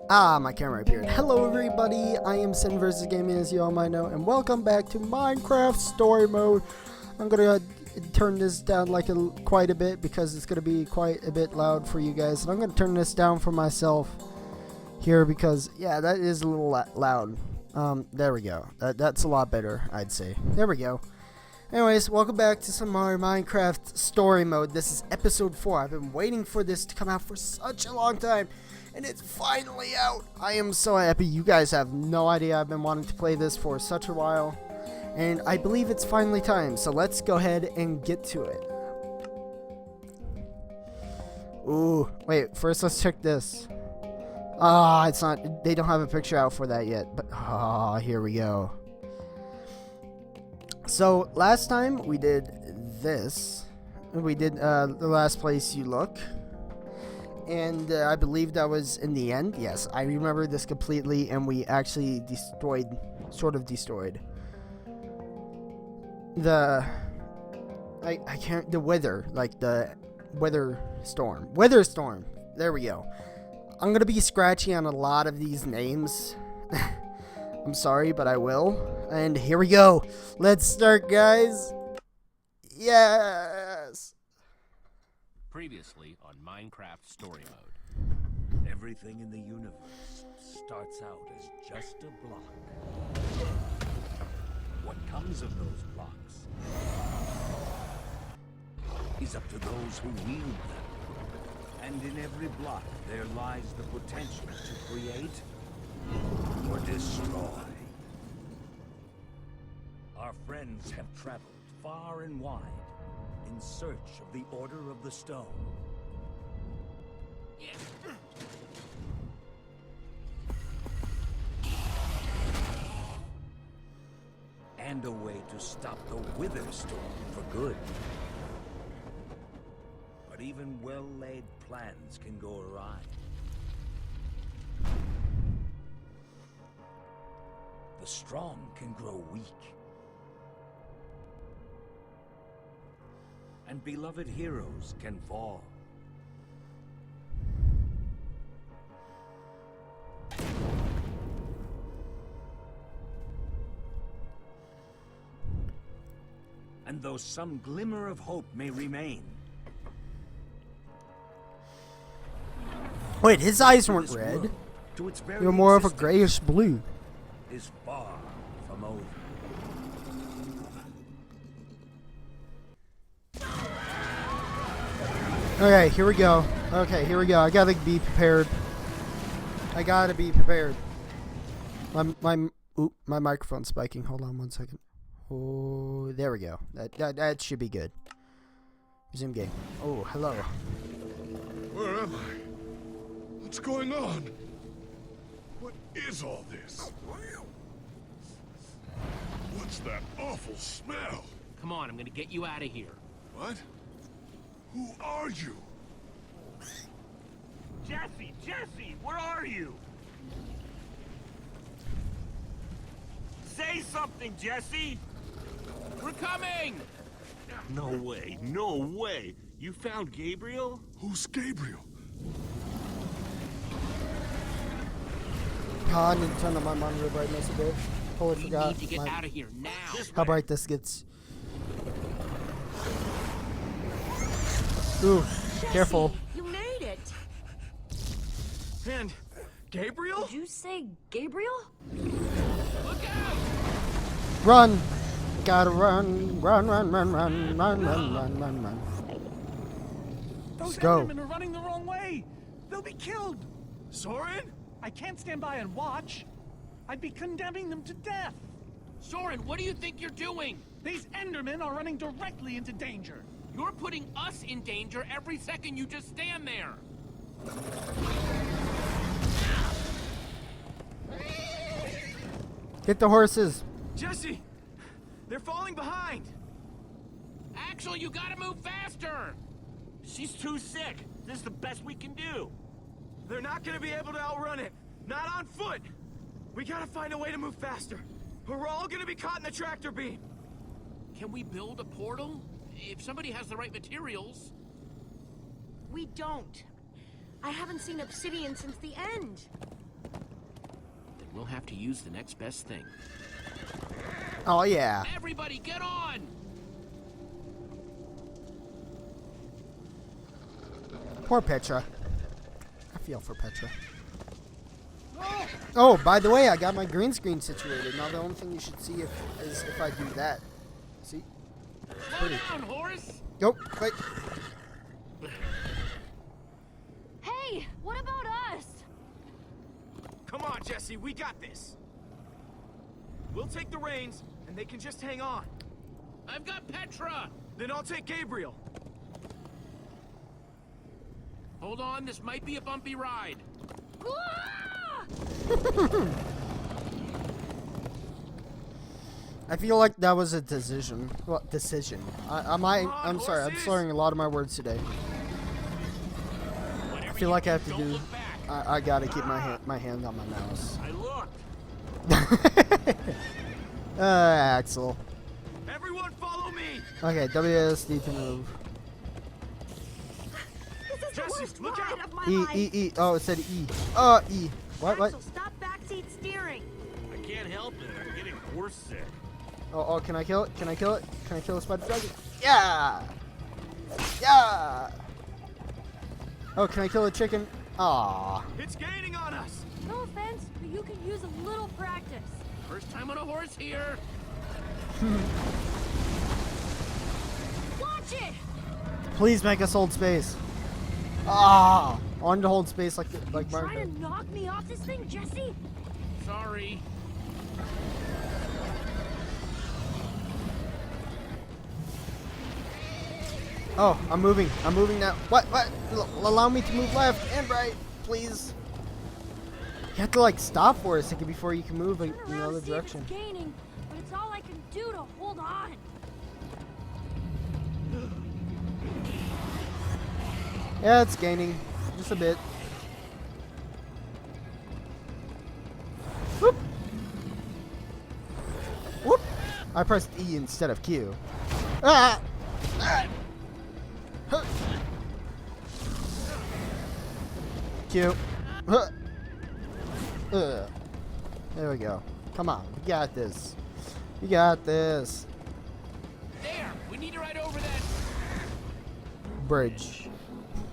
My camera appeared. Hello everybody, I am Sin vs Gaming, as you all might know, and welcome back to Minecraft Story Mode. I'm gonna turn this down quite a bit because it's gonna be quite a bit loud for you guys, and I'm gonna turn this down for myself here because, yeah, that is a little loud. There we go. That's a lot better, I'd say. There we go. Anyways, welcome back to some more Minecraft Story Mode. This is episode 4. I've been waiting for this to come out for such a long time, and it's finally out. I am so happy. You guys have no idea. I've been wanting to play this for such a while, and I believe it's finally time. So let's go ahead and get to it. Ooh, wait, first let's check this. It's not, they don't have a picture out for that yet, but here we go. So last time we did this. We did the last place you look. And I believe that was in the end. Yes, I remember this completely, and we actually sort of destroyed the weather, like the weather storm. There we go. I'm gonna be scratchy on a lot of these names. I'm sorry, but I will. And here we go. Let's start, guys. Yes. Previously on Minecraft Story Mode. Everything in the universe starts out as just a block. What comes of those blocks is up to those who wield them. And in every block there lies the potential to create or destroy. Our friends have traveled far and wide in search of the Order of the Stone. And a way to stop the Wither Storm for good. But even well-laid plans can go awry. The strong can grow weak. And beloved heroes can fall. And though some glimmer of hope may remain, Wait, his eyes weren't red. They were more of a grayish blue. Is far from over. Okay, here we go. I gotta be prepared. My microphone's spiking. Hold on one second. Oh, there we go. That should be good. Resume game. Oh, hello. Where am I? What's going on? What is all this? What's that awful smell? Come on, I'm gonna get you out of here. What? Who are you? Jesse, where are you? Say something, Jesse! We're coming! No way! You found Gabriel? Who's Gabriel? I need to turn on my monitor brightness a bit. Totally We forgot need to get out of here now. how bright this gets. Ooh, careful. You made it. And Gabriel? Did you say Gabriel? Look out! Run! Gotta run. Those go. Endermen are running the wrong way. They'll be killed. Soren? I can't stand by and watch. I'd be condemning them to death. Soren, what do you think you're doing? These Endermen are running directly into danger. You're putting us in danger every second you just stand there. Get the horses. Jesse! They're falling behind! Axel, you gotta move faster! She's too sick. This is the best we can do. They're not gonna be able to outrun it. Not on foot! We gotta find a way to move faster. Or we're all gonna be caught in the tractor beam. Can we build a portal? If somebody has the right materials. We don't. I haven't seen obsidian since the end. We'll have to use the next best thing. Oh yeah. Everybody, get on! Poor Petra. I feel for Petra. Oh, by the way, I got my green screen situated. Now the only thing you should see is if I do that. See? Slow Pretty. down, Horace! Go. Wait. Hey, what about us? Come on, Jesse, we got this. We'll take the reins, and they can just hang on. I've got Petra! Then I'll take Gabriel. Hold on, this might be a bumpy ride. Ah! I feel like that was a decision. What decision? I'm sorry. I'm horses! slurring a lot of my words today. I feel like I have to Don't do. look back. I gotta keep my hand on my mouse. I looked. Axel. Everyone follow me! Okay, WSD to move. This is the Jesse, worst look ride out! of my E, life. E, E. Oh, it said E. E. What? Axel, stop backseat steering. I can't help it. I'm getting horse sick. Oh, can I kill it? Can I kill it? Can I kill the spider dragon? Yeah! Yeah! Oh, can I kill a chicken? Aw. It's gaining on us! No offense, but you can use a little practice. First time on a horse here. Watch it! Please make us hold space. Ah! I wanted to hold space like Trying Mario. to knock me off this thing, Jesse? Sorry. Oh, I'm moving. I'm moving now. What? Allow me to move left and right, please. You have to like stop for a second before you can move in Turn the around other to see if direction. it's gaining, but it's all I can do to hold on. Yeah, it's gaining. Just a bit. Whoop. Whoop. I pressed E instead of Q. Ah! Ah! Huh. Q. Huh. There we go. Come on. We got this. We got this. There! We need to ride over that. Bridge.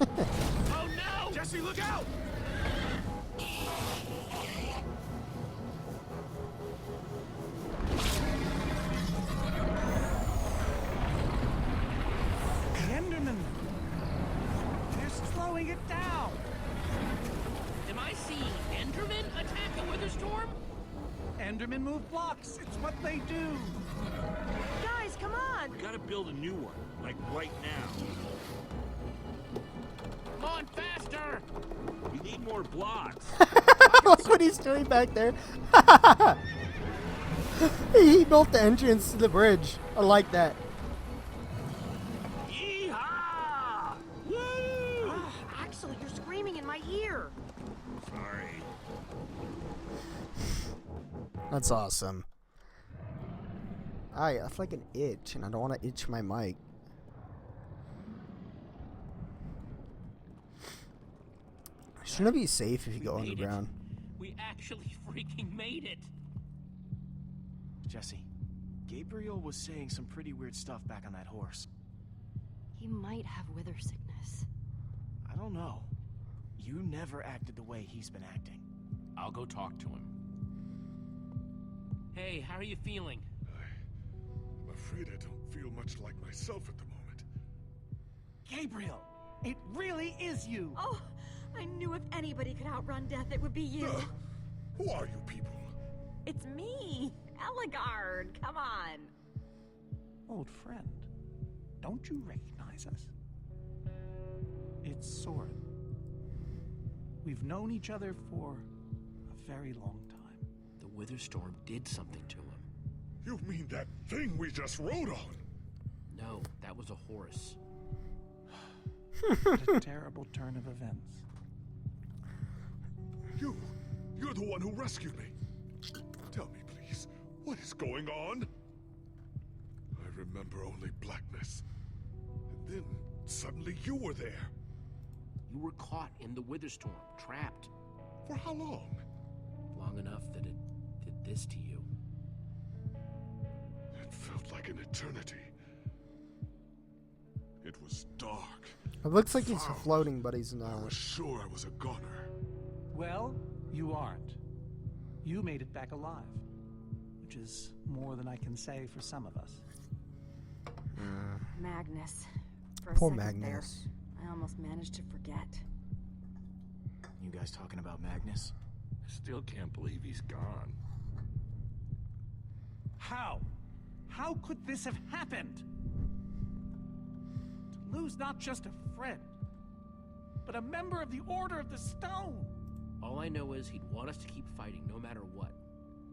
Oh no! Jesse, look out! The Endermen. They're slowing it down. Am I seeing Enderman attack a Witherstorm? Endermen move blocks. It's what they do. Guys, come on! Gotta build a new one, like right now. Come on, faster! We need more blocks. Look what he's doing back there. He built the entrance to the bridge. I like that. Yeehaw! Woo! Axel, you're screaming in my ear. Sorry. That's awesome. I feel like an itch, and I don't want to itch my mic. Shouldn't it be safe if you go made it. underground? We actually freaking made it. Jesse, Gabriel was saying some pretty weird stuff back on that horse. He might have wither sickness. I don't know. You never acted the way he's been acting. I'll go talk to him. Hey, how are you feeling? I'm afraid I don't feel much like myself at the moment. Gabriel, it really is you. Oh, I knew if anybody could outrun death, it would be you. Who are you people? It's me, Eligard. Come on. Old friend, don't you recognize us? It's Soren. We've known each other for a very long time. The Witherstorm did something to him. You mean that thing we just rode on? No, that was a horse. What a terrible turn of events. You're the one who rescued me. Tell me, please, what is going on? I remember only blackness. And then, suddenly you were there. You were caught in the Witherstorm, trapped. For how long? Long enough that it this to you? It felt like an eternity. It was dark. It looks like he's foul. floating, but he's I not. was sure I was a goner. Well, you aren't. You made it back alive, which is more than I can say for some of us. Magnus. For a Poor second Magnus. there, I almost managed to forget. You guys talking about Magnus? I still can't believe he's gone. How? How could this have happened? To lose not just a friend, but a member of the Order of the Stone. All I know is he'd want us to keep fighting no matter what.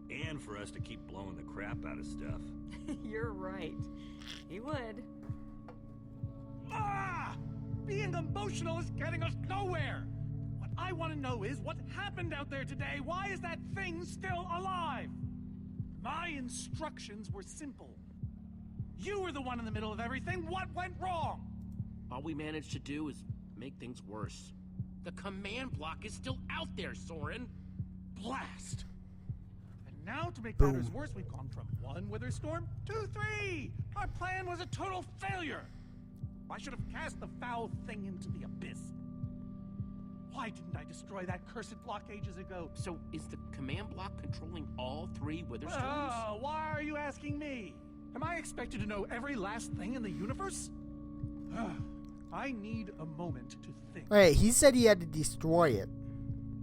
And for us to keep blowing the crap out of stuff. You're right. He would. Ah! Being emotional is getting us nowhere! What I want to know is what happened out there today? Why is that thing still alive? My instructions were simple. You were the one in the middle of everything. What went wrong? All we managed to do is make things worse. The command block is still out there, Soren. Blast! And now, to make Boom. matters worse, we've gone from 1 wither storm to 3! Our plan was a total failure! I should have cast the foul thing into the abyss. Why didn't I destroy that cursed block ages ago? So is the command block controlling all 3 wither storms? Oh, why are you asking me? Am I expected to know every last thing in the universe? I need a moment to think. Wait, he said he had to destroy it.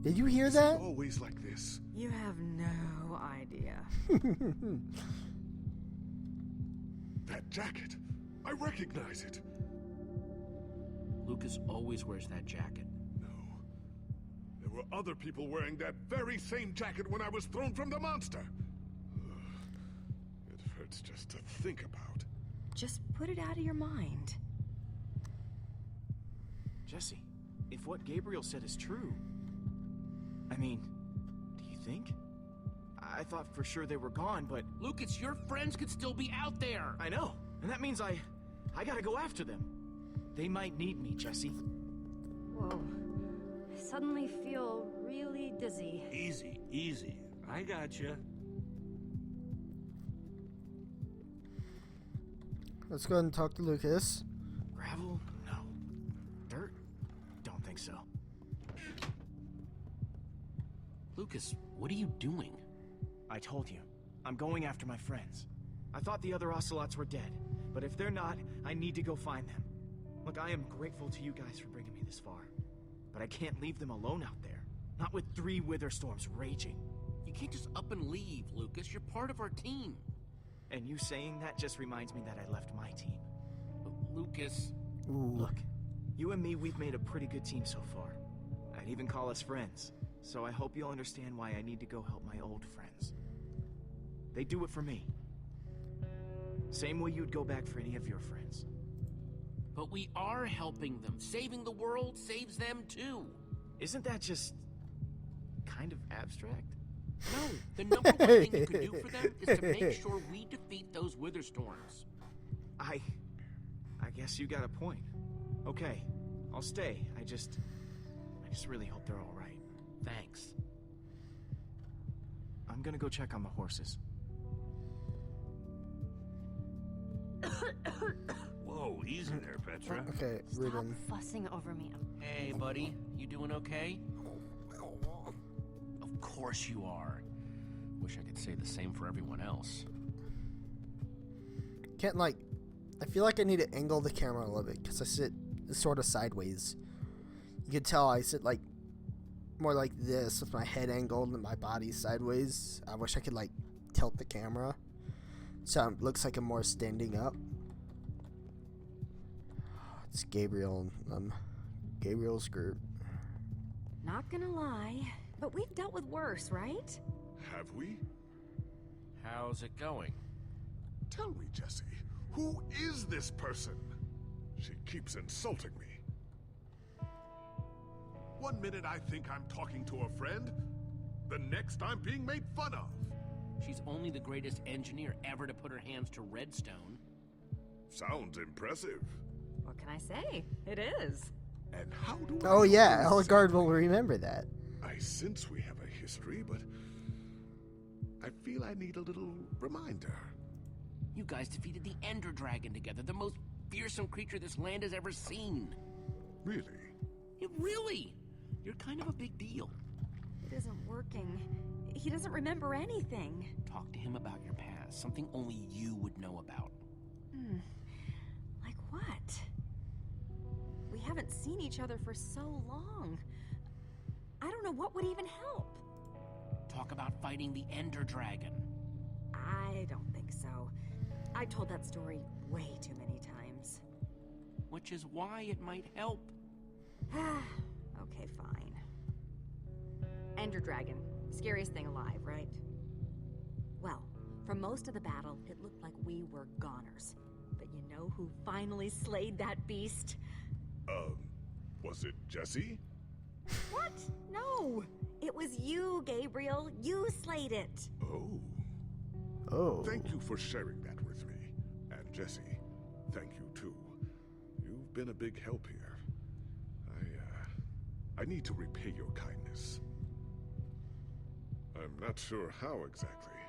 Did you hear Is that? it always like this? You have no idea. That jacket. I recognize it. Lucas always wears that jacket. No. There were other people wearing that very same jacket when I was thrown from the monster. Ugh. It hurts just to think about. Just put it out of your mind. Jesse, if what Gabriel said is true... I mean, do you think? I thought for sure they were gone, but... Lucas, your friends could still be out there. I know, and that means I gotta go after them. They might need me, Jesse. Whoa. I suddenly feel really dizzy. Easy, easy. I gotcha. Let's go ahead and talk to Lucas. Gravel? No. Dirt? Don't think so. Lucas, what are you doing? I told you. I'm going after my friends. I thought the other ocelots were dead, but if they're not, I need to go find them. Look, I am grateful to you guys for bringing me this far, but I can't leave them alone out there. Not with 3 wither storms raging. You can't just up and leave, Lucas. You're part of our team. And you saying that just reminds me that I left my team. Lucas. Ooh. Look, you and me, we've made a pretty good team so far. I'd even call us friends, so I hope you'll understand why I need to go help my old friends. They do it for me. Same way you'd go back for any of your friends. But we are helping them. Saving the world saves them too. Isn't that just kind of abstract? No, the number one thing you can do for them is to make sure we defeat those wither storms. I guess you got a point. Okay, I'll stay. I just really hope they're all right. Thanks. I'm gonna go check on the horses. Whoa, easy there, Petra. Okay, Stop Ruben. fussing over me. Hey, buddy. You doing okay? Of course you are. Wish I could say the same for everyone else. Can't like. I feel like I need to angle the camera a little bit because I sit sort of sideways. You can tell I sit like more like this with my head angled and my body sideways. I wish I could like tilt the camera so it looks like I'm more standing up. It's Gabriel. Gabriel's group. Not gonna lie, but we've dealt with worse, right? Have we? How's it going? Tell me, Jesse. Who is this person? She keeps insulting me. One minute I think I'm talking to a friend. The next I'm being made fun of. She's only the greatest engineer ever to put her hands to redstone. Sounds impressive. What can I say? It is. And how do I Oh know yeah, this? Elgard will remember that. I sense we have a history, but I feel I need a little reminder. You guys defeated the Ender Dragon together, the most fearsome creature this land has ever seen. Really? Really? You're kind of a big deal. It isn't working. He doesn't remember anything. Talk to him about your past, something only you would know about. Like what? We haven't seen each other for so long. I don't know what would even help. Talk about fighting the Ender Dragon. I don't think so. I've told that story way too many times. Which is why it might help. Okay, fine. Ender Dragon. Scariest thing alive, right? Well, for most of the battle, it looked like we were goners. But you know who finally slayed that beast? Was it Jesse? What? No! It was you, Gabriel. You slayed it. Oh. Oh. Thank you for sharing that with me. And Jesse, thank you too. You've been a big help here. I need to repay your kindness. I'm not sure how exactly,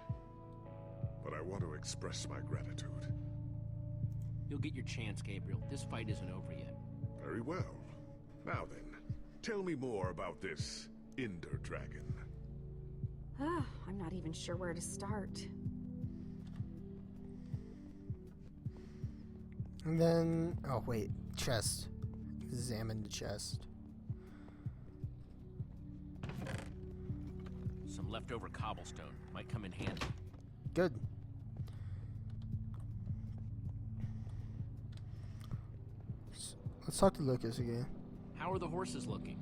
but I want to express my gratitude. You'll get your chance, Gabriel. This fight isn't over yet. Very well. Now then, tell me more about this Ender Dragon. I'm not even sure where to start. And then, oh wait, chest. Examine the chest. Some leftover cobblestone might come in handy. Good. Let's talk to Lucas again. How are the horses looking?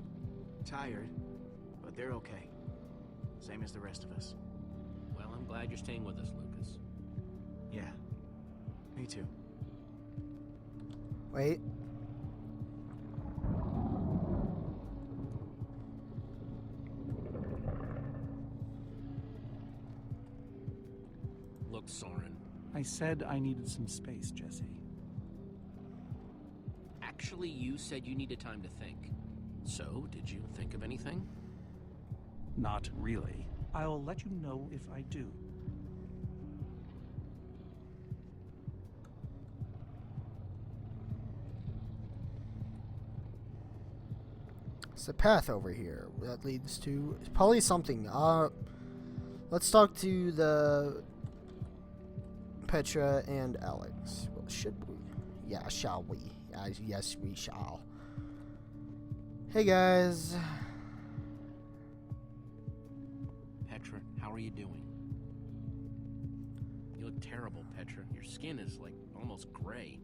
Tired, but they're okay. Same as the rest of us. Well, I'm glad you're staying with us, Lucas. Yeah, me too. Wait. Look, Soren. I said I needed some space, Jesse. Actually, you said you needed time to think. So, did you think of anything? Not really. I'll let you know if I do. It's a path over here that leads to probably something. Let's talk to the Petra and Alex. Well, should we? Yeah, shall we? Yes, we shall. Hey guys. Petra, how are you doing? You look terrible, Petra. Your skin is like almost gray.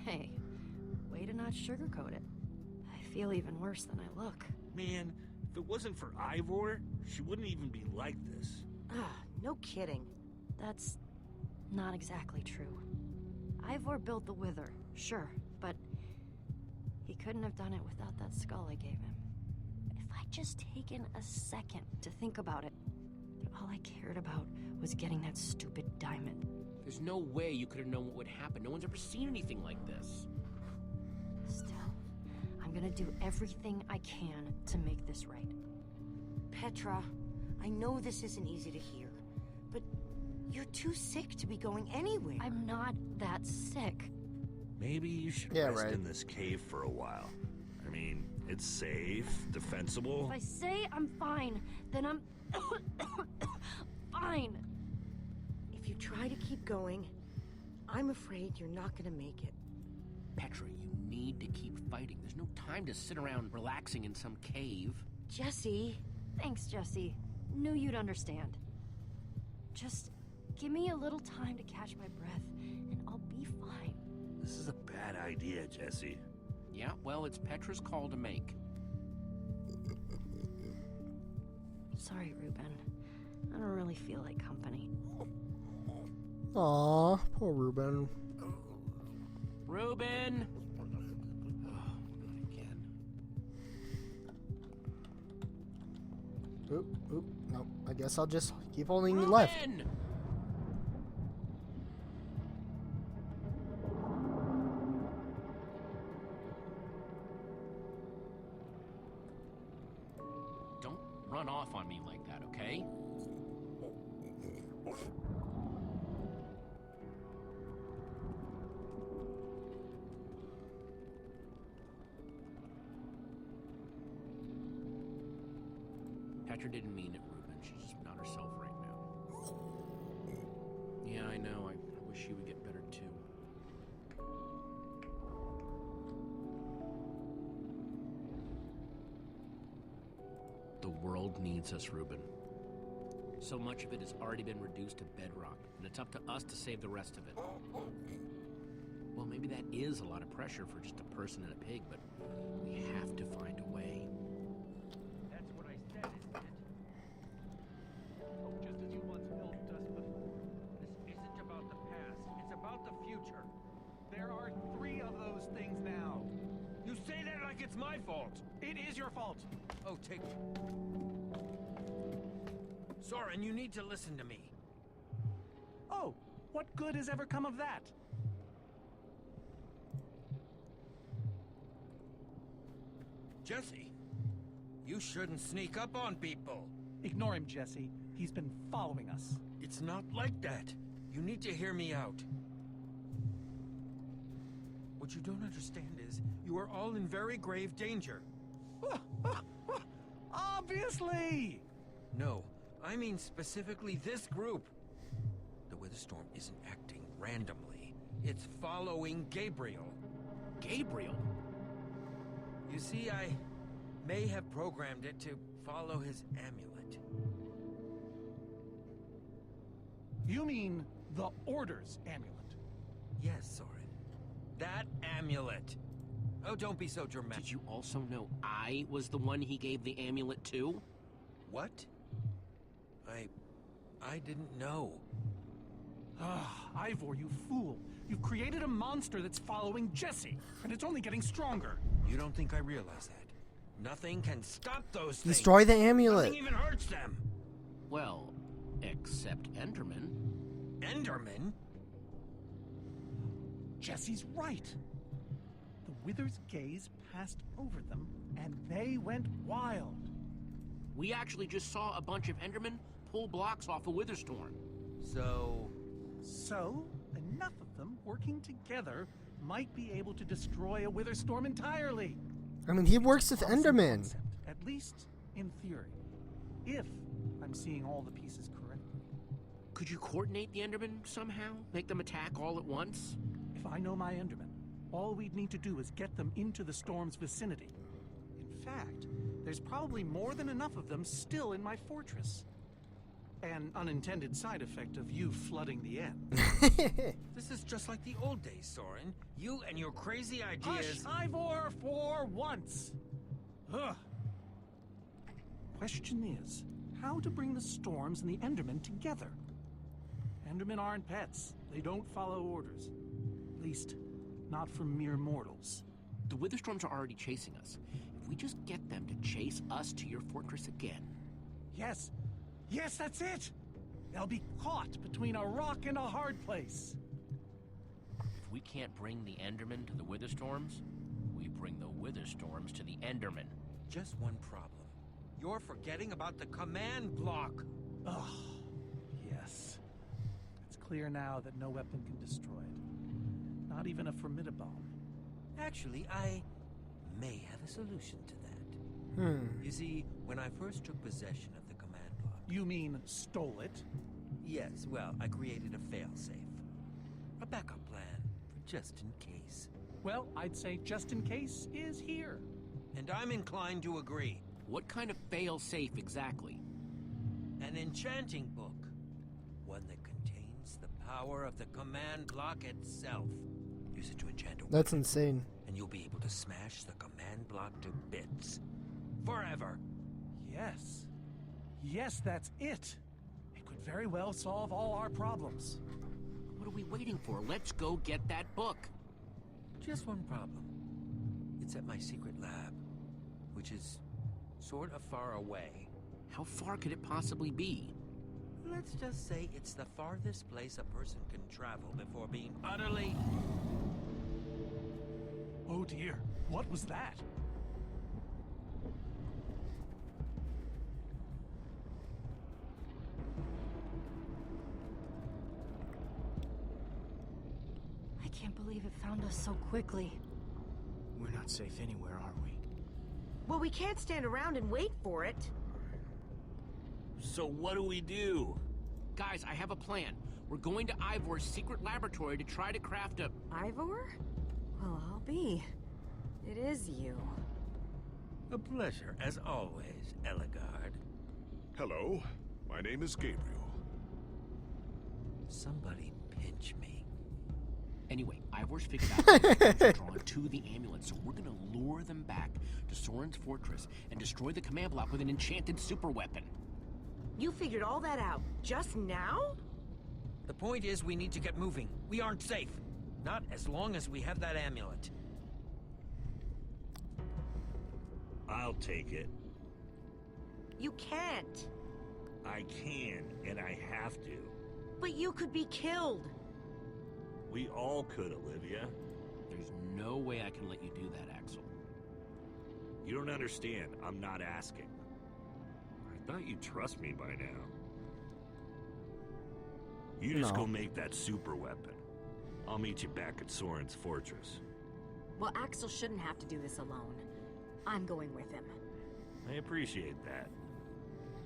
Hey, way to not sugarcoat it. I feel even worse than I look. Man, if it wasn't for Ivor, she wouldn't even be like this. No kidding. That's not exactly true. Ivor built the Wither, sure, but he couldn't have done it without that skull I gave him. If I'd just taken a second to think about it, that all I cared about was getting that stupid diamond. There's no way you could have known what would happen. No one's ever seen anything like this. Still, I'm gonna do everything I can to make this right. Petra, I know this isn't easy to hear, but you're too sick to be going anywhere. I'm not that sick. Maybe you should Yeah, rest right. in this cave for a while. I mean, it's safe, defensible. If I say I'm fine, then I'm fine. If you try to keep going, I'm afraid you're not gonna make it. Petra, you need to keep fighting. There's no time to sit around relaxing in some cave. Jesse, Thanks, Jesse. Knew you'd understand. Just give me a little time to catch my breath, and I'll be fine. This is a bad idea, Jesse. Yeah, well, it's Petra's call to make. Sorry, Ruben. I don't really feel like company. Aw, poor Ruben. Ruben! Oh, not again. Oop, oop. No, I guess I'll just keep holding you left. Ruben! Don't run off on me like that, okay? Petra didn't mean it, Ruben. She's just not herself right now. Yeah, I know. I wish she would get better too. The world needs us, Ruben. So much of it has already been reduced to bedrock, and it's up to us to save the rest of it. Well, maybe that is a lot of pressure for just a person and a pig, but we have to find a way. That's what I said, isn't it? Oh, just as you once helped us before. This isn't about the past, it's about the future. There are 3 of those things now. You say that like it's my fault. It is your fault. Oh, take... Soren, you need to listen to me. Oh, what good has ever come of that? Jesse, you shouldn't sneak up on people. Ignore him, Jesse. He's been following us. It's not like that. You need to hear me out. What you don't understand is, you are all in very grave danger. Obviously! No, I mean specifically this group. The Witherstorm isn't acting randomly. It's following Gabriel. Gabriel? You see, I may have programmed it to follow his amulet. You mean the Order's amulet? Yes, Soren. That amulet. Oh, don't be so dramatic. Did you also know I was the one he gave the amulet to? What? I didn't know. Ah, Ivor, you fool. You've created a monster that's following Jesse, and it's only getting stronger. You don't think I realize that? Nothing can stop those things. Destroy the amulet. Nothing even hurts them. Well, except Enderman. Enderman? Jesse's right. The Wither's gaze passed over them, and they went wild. We actually just saw a bunch of Endermen pull blocks off a Witherstorm. So, enough of them working together might be able to destroy a Witherstorm entirely. I mean, he works with Awesome Enderman. concept, at least in theory. If I'm seeing all the pieces correctly. Could you coordinate the Endermen somehow? Make them attack all at once? If I know my Endermen, all we'd need to do is get them into the storm's vicinity. In fact, there's probably more than enough of them still in my fortress. An unintended side effect of you flooding the end. This is just like the old days, Soren. You and your crazy ideas... Hush, Ivor, for once! Ugh. Question is, how to bring the storms and the Endermen together? Endermen aren't pets. They don't follow orders. At least, not from mere mortals. The Witherstorms are already chasing us. If we just get them to chase us to your fortress again... Yes. Yes, that's it! They'll be caught between a rock and a hard place. If we can't bring the Endermen to the Witherstorms, we bring the Witherstorms to the Endermen. Just one problem. You're forgetting about the command block. Ugh. Yes. It's clear now that no weapon can destroy it. Not even a formidabone. Actually, I may have a solution to that. You see, when I first took possession of the command block... You mean stole it? Yes, well, I created a failsafe. A backup plan, for just in case. Well, I'd say just in case is here. And I'm inclined to agree. What kind of fail-safe exactly? An enchanting book. One that contains the power of the command block itself. Use it to enchant a weapon, That's insane. and you'll be able to smash the command block to bits. Forever. Yes. Yes, that's it. It could very well solve all our problems. What are we waiting for? Let's go get that book. Just one problem. It's at my secret lab, which is sort of far away. How far could it possibly be? Let's just say it's the farthest place a person can travel before being utterly... Oh dear, what was that? can't believe it found us so quickly. We're not safe anywhere, are we? Well, we can't stand around and wait for it. So what do we do? Guys, I have a plan. We're going to Ivor's secret laboratory to try to craft a... Ivor? Well, I'll be. It is you. A pleasure, as always, Eligard. Hello, my name is Gabriel. Somebody pinch me. Anyway, Ivor's figured out how to drawn to the amulet, so we're gonna lure them back to Soren's fortress and destroy the command block with an enchanted super weapon. You figured all that out just now? The point is, we need to get moving. We aren't safe. Not as long as we have that amulet. I'll take it. You can't. I can, and I have to. But you could be killed. We all could, Olivia. There's no way I can let you do that, Axel. You don't understand. I'm not asking. I thought you'd trust me by now. You just No. go make that super weapon. I'll meet you back at Soren's fortress. Well, Axel shouldn't have to do this alone. I'm going with him. I appreciate that.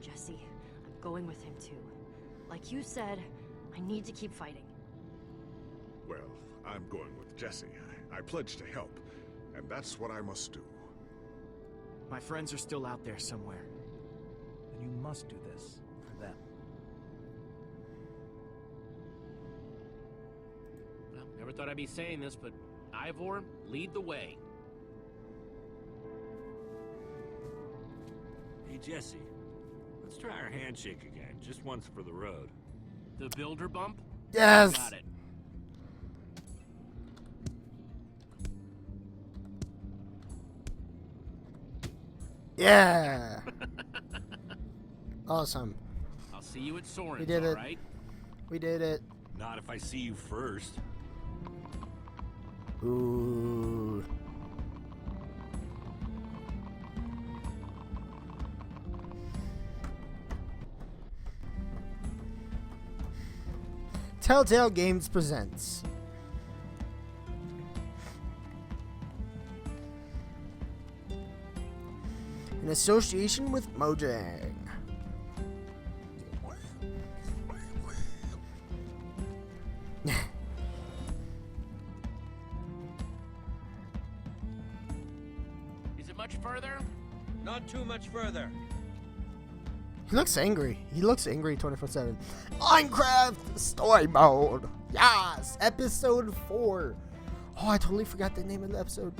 Jesse, I'm going with him too. Like you said, I need to keep fighting. Well, I'm going with Jesse. I pledged to help, and that's what I must do. My friends are still out there somewhere. Then you must do this for them. Well, never thought I'd be saying this, but Ivor, lead the way. Hey, Jesse. Let's try our handshake again, just once for the road. The builder bump? Yes! Got it. Yeah! Awesome. I'll see you at Soren's, We did it. all right? We did it. Not if I see you first. Ooh. Telltale Games presents in association with Mojang. Is it much further? Not too much further. He looks angry. He looks angry 24/7. Minecraft Story Mode. Yes, episode 4. Oh, I totally forgot the name of the episode.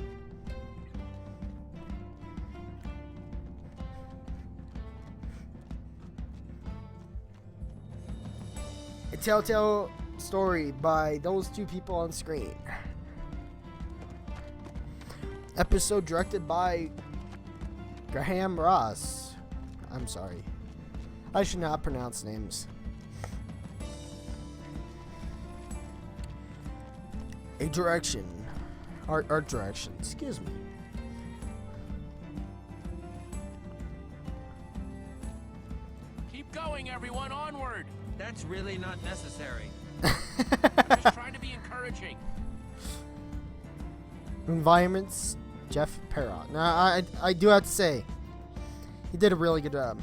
A Telltale story by those two people on screen. Episode directed by Graham Ross. I'm sorry. I should not pronounce names. A direction. Art direction. Excuse me. Keep going, everyone, onward! That's really not necessary. Just trying to be encouraging. Environments, Jeff Perrott. Now, I do have to say, he did a really good job.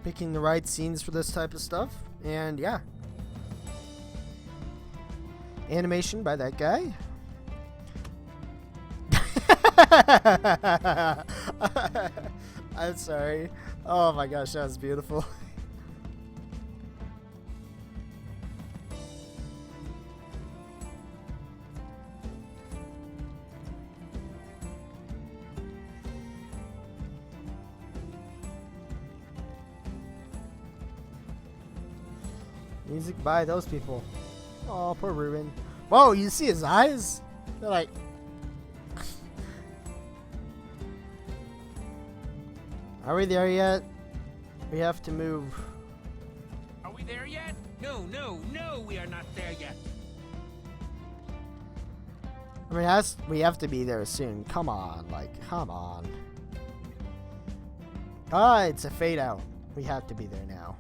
Picking the right scenes for this type of stuff, and yeah. Animation by that guy. I'm sorry. Oh my gosh, that was beautiful. Music by those people. Oh, poor Ruben. Whoa, you see his eyes? They're like... Are we there yet? We have to move. Are we there yet? No, we are not there yet. I mean, we have to be there soon. Come on, like, come on. Ah, it's a fade out. We have to be there now.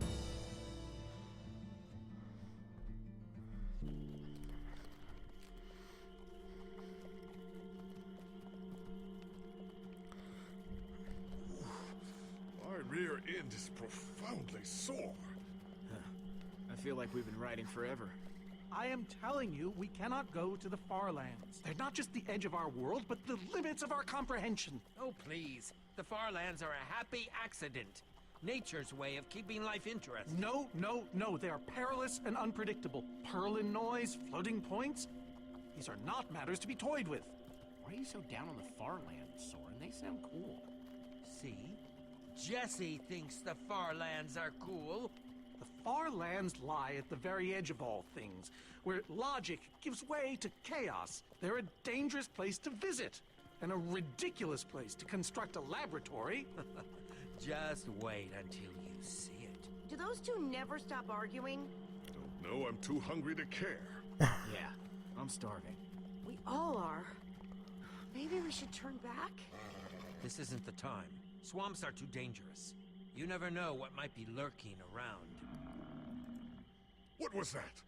My rear end is profoundly sore. I feel like we've been riding forever. I am telling you, we cannot go to the far lands. They're not just the edge of our world, but the limits of our comprehension. Oh, please. The far lands are a happy accident. Nature's way of keeping life interesting. No, no, no. They are perilous and unpredictable. Purlin noise, floating points. These are not matters to be toyed with. Why are you so down on the far lands, Soren? They sound cool. See? Jesse thinks the far lands are cool. The far lands lie at the very edge of all things, where logic gives way to chaos. They're a dangerous place to visit, and a ridiculous place to construct a laboratory. Just wait until you see it. Do those two never stop arguing? Don't know, I'm too hungry to care. Yeah, I'm starving. We all are. Maybe we should turn back? This isn't the time. Swamps are too dangerous. You never know what might be lurking around. What was that?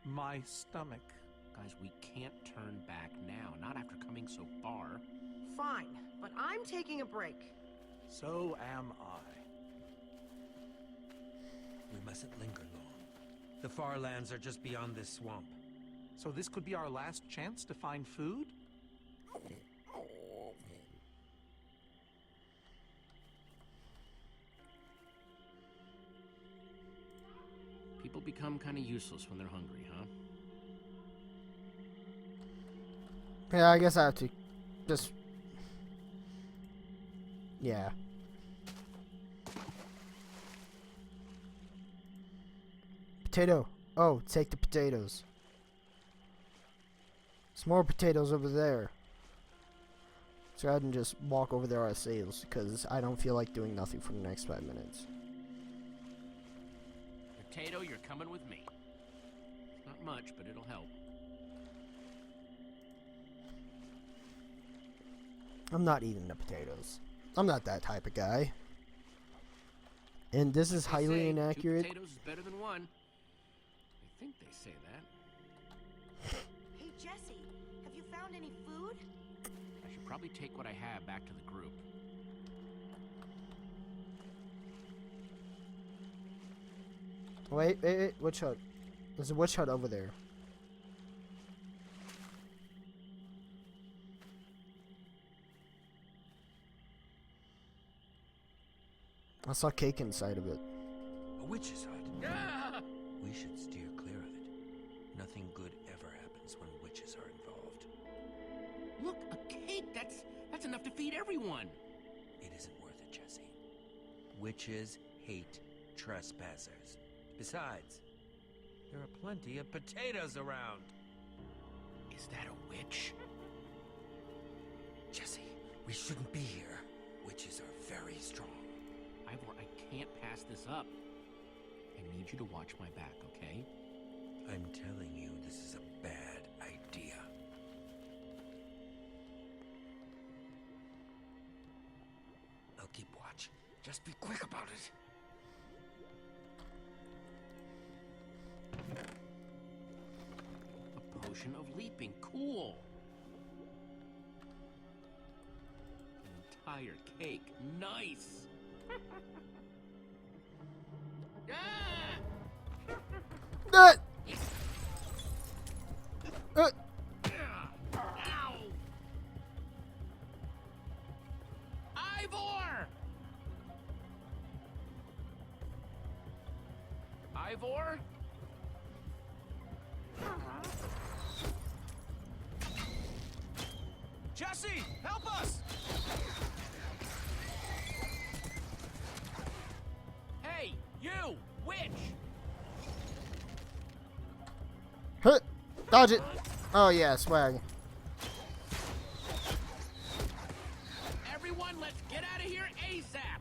My stomach. Guys, we can't turn back now, not after coming so far. Fine, but I'm taking a break. So am I. We mustn't linger long. The far lands are just beyond this swamp. So this could be our last chance to find food? People become kind of useless when they're hungry, huh? Yeah, I guess I have to just... Yeah. Potato. Oh, take the potatoes. There's more potatoes over there. So I can just walk over there ourselves, because I don't feel like doing nothing for the next 5 minutes. Potato, you're coming with me. Not much, but it'll help. I'm not eating the potatoes. I'm not that type of guy. And this is highly Say inaccurate. 2 potatoes is better than 1. I think they say that. Hey, Jesse, have you found any food? I should probably take what I have back to the group. Wait, witch hut. There's a witch hut over there. I saw cake inside of it. A witch's hut. Ah! We should steer clear of it. Nothing good ever happens when witches are involved. Look, a cake! That's enough to feed everyone! It isn't worth it, Jesse. Witches hate trespassers. Besides, there are plenty of potatoes around. Is that a witch? Jesse, we shouldn't be here. Witches are very strong. Ivor, I can't pass this up. I need you to watch my back, okay? I'm telling you, this is a bad idea. I'll keep watch. Just be quick about it. A potion of leaping. Cool. An entire cake. Nice. Ah! Ow! Ivor! Ivor? Jesse, help us! Hey, you! Witch! Huh, dodge it. Oh yeah, swag. Everyone, let's get out of here ASAP!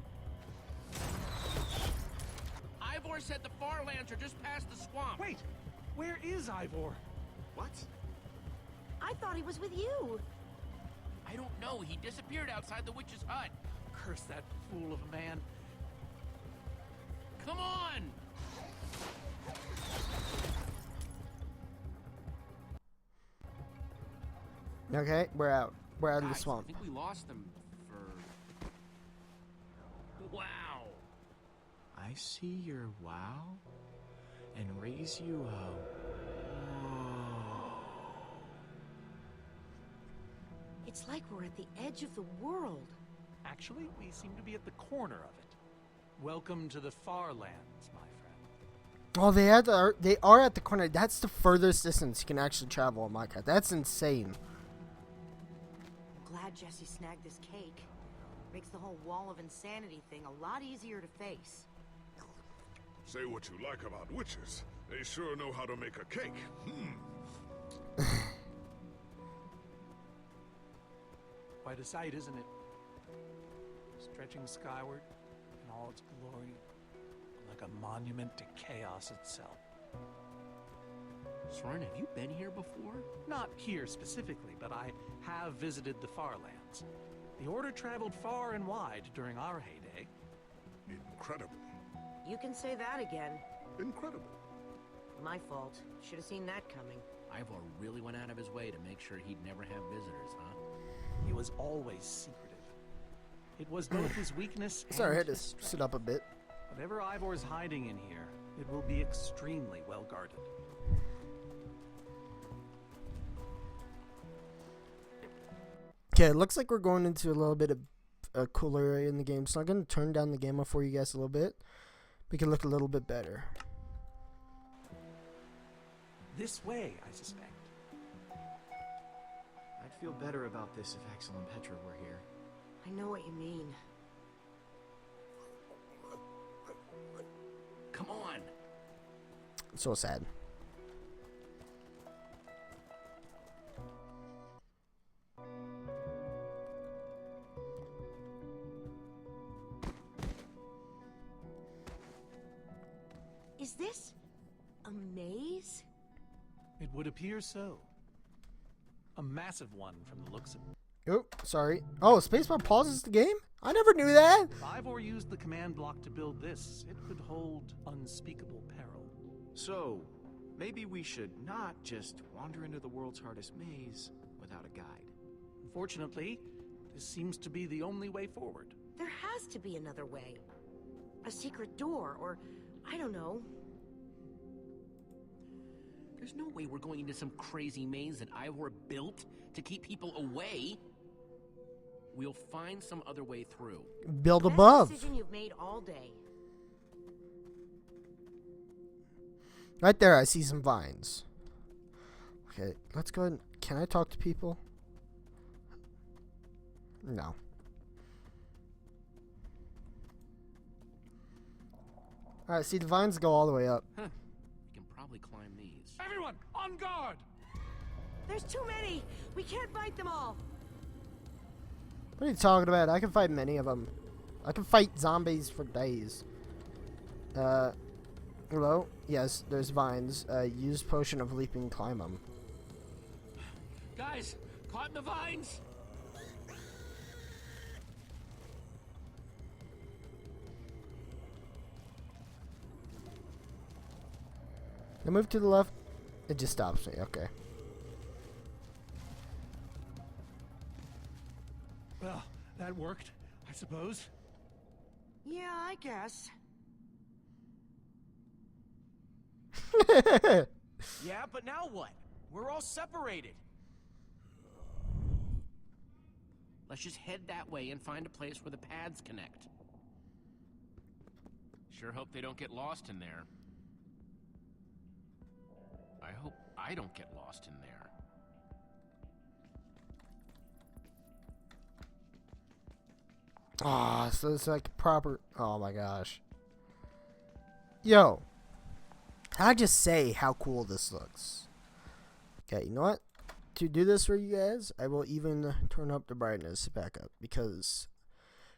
Ivor said the far lands are just past the swamp. Wait, where is Ivor? What? I thought he was with you. I don't know. He disappeared outside the witch's hut. Curse that fool of a man. Come on! Okay, we're out. We're out of the Guys, swamp. I think we lost them for... Wow! I see your wow and raise you a whoa. It's like we're at the edge of the world. Actually, we seem to be at the corner of it. Welcome to the far lands, my friend. Oh, they are at the corner. That's the furthest distance you can actually travel on Minecraft. That's insane. I'm glad Jesse snagged this cake. Makes the whole wall of insanity thing a lot easier to face. Say what you like about witches. They sure know how to make a cake. Quite a sight, isn't it? Stretching skyward in all its glory, like a monument to chaos itself. Soren, have you been here before? Not here specifically, but I have visited the far lands. The Order traveled far and wide during our heyday. Incredible. You can say that again. Incredible. My fault. Should have seen that coming. Ivor really went out of his way to make sure he'd never have visitors, huh? He was always secretive. It was both his weakness and Sorry, I had to his strength. sit up a bit. Whatever Ivor's hiding in here, it will be extremely well guarded. Okay, it looks like we're going into a little bit of a cooler area in the game, so I'm going to turn down the gamma for you guys a little bit. Make it look a little bit better. This way, I suspect. I'd feel better about this if Axel and Petra were here. I know what you mean. Come on! So sad. Is this a maze? It would appear so. A massive one from the looks of it. Oh, sorry. Oh, spacebar pauses the game? I never knew that. If Ivor used the command block to build this, it could hold unspeakable peril. So, maybe we should not just wander into the world's hardest maze without a guide. Unfortunately, this seems to be the only way forward. There has to be another way. A secret door, or I don't know. There's no way we're going into some crazy maze that Ivor built to keep people away. We'll find some other way through. Build Best above. decision you've made all day. Right there, I see some vines. Okay, let's go ahead. Can I talk to people? No. Alright, see the vines go all the way up. Huh. We can probably climb these. Everyone, on guard! There's too many! We can't fight them all! What are you talking about? I can fight many of them. I can fight zombies for days. Hello? Yes, there's vines. Use potion of leaping, climb them. Guys, caught in the vines! I move to the left. It just stops me. Okay. Well, that worked, I suppose. Yeah, I guess. Yeah, but now what? We're all separated. Let's just head that way and find a place where the paths connect. Sure hope they don't get lost in there. I hope I don't get lost in there. Ah, so it's like proper. Oh my gosh. Yo. I just say how cool this looks. Okay, you know what? To do this for you guys, I will even turn up the brightness back up because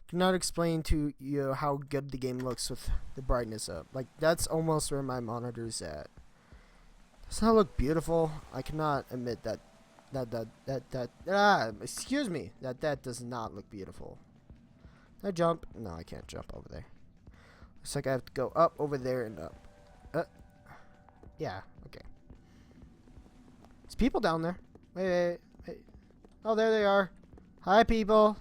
I cannot explain to you how good the game looks with the brightness up. Like that's almost where my monitor's at. Does that look beautiful? I cannot admit that excuse me, that does not look beautiful. Can I jump? No, I can't jump over there. Looks like I have to go up over there and up. Yeah, okay. There's people down there. Wait. Oh, there they are. Hi, people.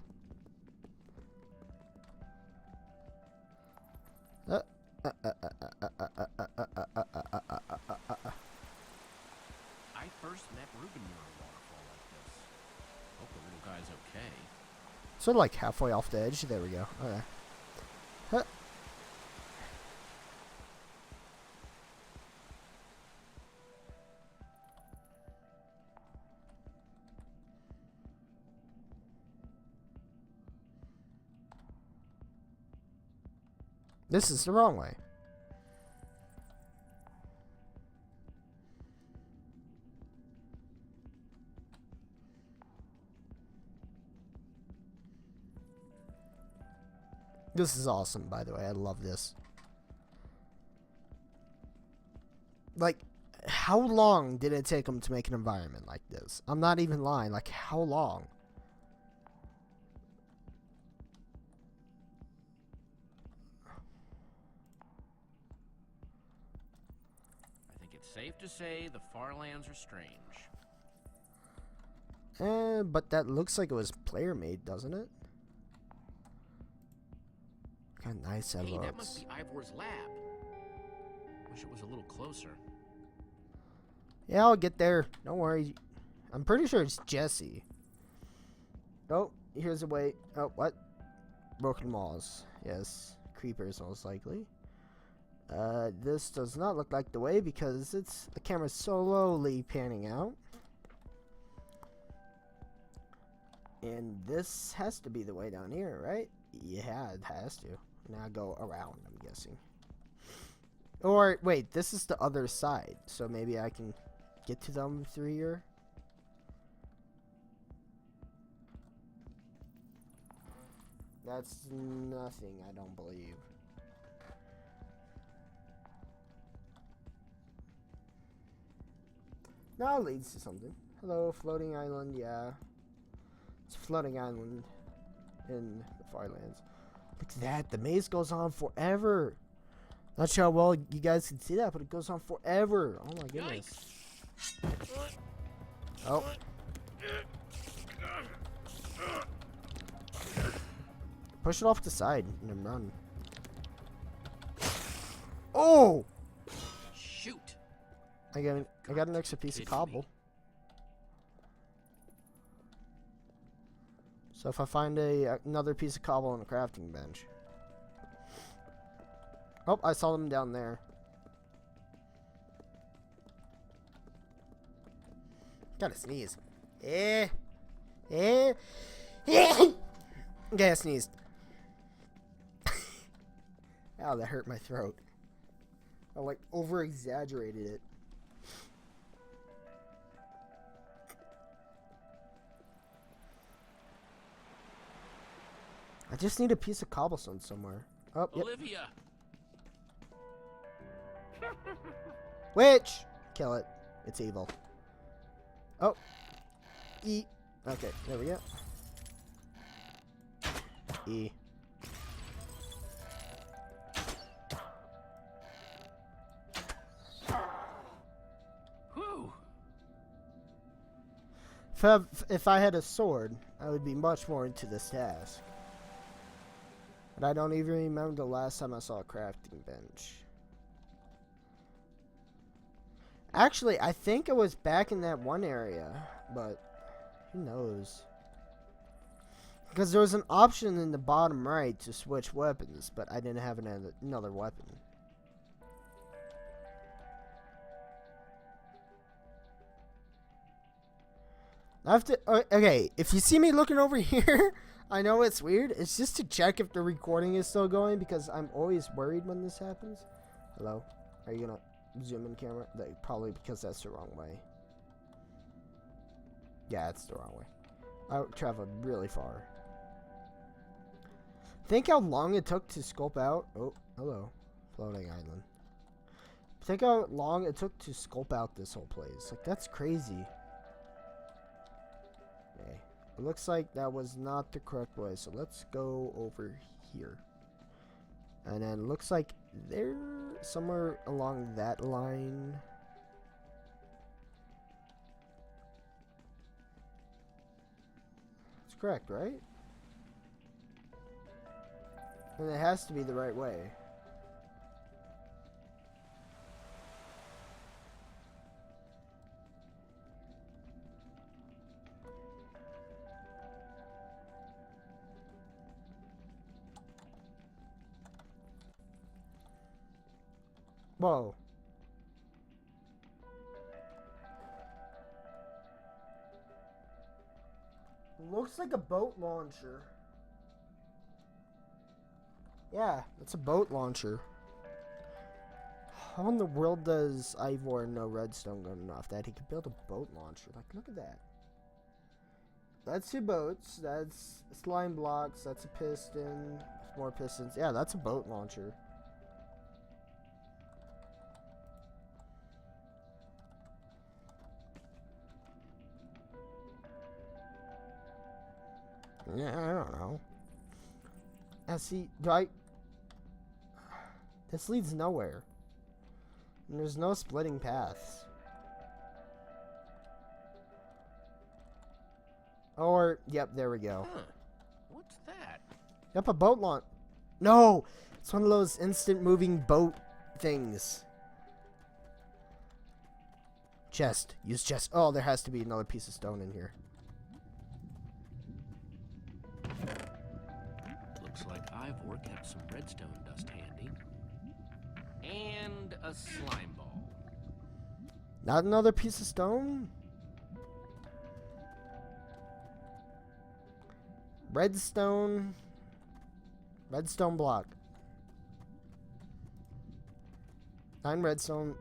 I first met Reuben near a waterfall like this. Hope the little guy's okay. Sort of like halfway off the edge. There we go. Okay. Huh. This is the wrong way. This is awesome, by the way. I love this. Like, how long did it take them to make an environment like this? I'm not even lying. Like, how long? I think it's safe to say the Farlands are strange. But that looks like it was player-made, doesn't it? How nice that Hey, looks. that must be Ivor's lab. Wish it was a little closer. Yeah, I'll get there. Don't worry. I'm pretty sure it's Jesse. Oh, here's a way. Oh, what? Broken walls. Yes. Creepers, most likely. This does not look like the way because the camera's slowly panning out. And this has to be the way down here, right? Yeah, it has to. Now go around, I'm guessing. Or, wait, this is the other side. So maybe I can get to them through here. That's nothing, I don't believe. Now it leads to something. Hello, floating island, yeah. It's a floating island in the Farlands. Look at that, the maze goes on forever. Not sure how well you guys can see that, but it goes on forever. Oh my goodness. Oh. Push it off the side and then run. Oh! Shoot! I got an extra piece of cobble. So if I find another piece of cobble on a crafting bench. Oh, I saw them down there. Gotta sneeze. Okay, I sneezed. Ow, that hurt my throat. I like over exaggerated it. I just need a piece of cobblestone somewhere. Oh, yep. Olivia! Witch! Kill it. It's evil. Oh. E. Okay, there we go. E. Whew. If I had a sword, I would be much more into this task. But I don't even remember the last time I saw a crafting bench. Actually, I think it was back in that one area, but who knows? Because there was an option in the bottom right to switch weapons, but I didn't have another weapon. I have to. Okay, if you see me looking over here, I know it's weird. It's just to check if the recording is still going because I'm always worried when this happens. Hello? Are you gonna zoom in camera? Probably because that's the wrong way. Yeah, it's the wrong way. I traveled really far. Think how long it took to scope out. Oh, hello. Floating island. Think how long it took to scope out this whole place. Like, that's crazy. Okay. It looks like that was not the correct way, so let's go over here. And then looks like they're somewhere along that line. It's correct, right? And it has to be the right way. Whoa. Looks like a boat launcher. Yeah, that's a boat launcher. How in the world does Ivor know Redstone good enough that he could build a boat launcher? Like, look at that. That's two boats. That's slime blocks. That's a piston. More pistons. Yeah, that's a boat launcher. Yeah, I don't know. See, this leads nowhere. And there's no splitting paths. Or, yep, there we go. Huh. What's that? Yep, a boat launch. No! It's one of those instant moving boat things. Chest. Use chest. Oh, there has to be another piece of stone in here. Looks like Ivor kept some redstone dust handy. And a slime ball. Not another piece of stone? Redstone. Redstone block. 9 redstone.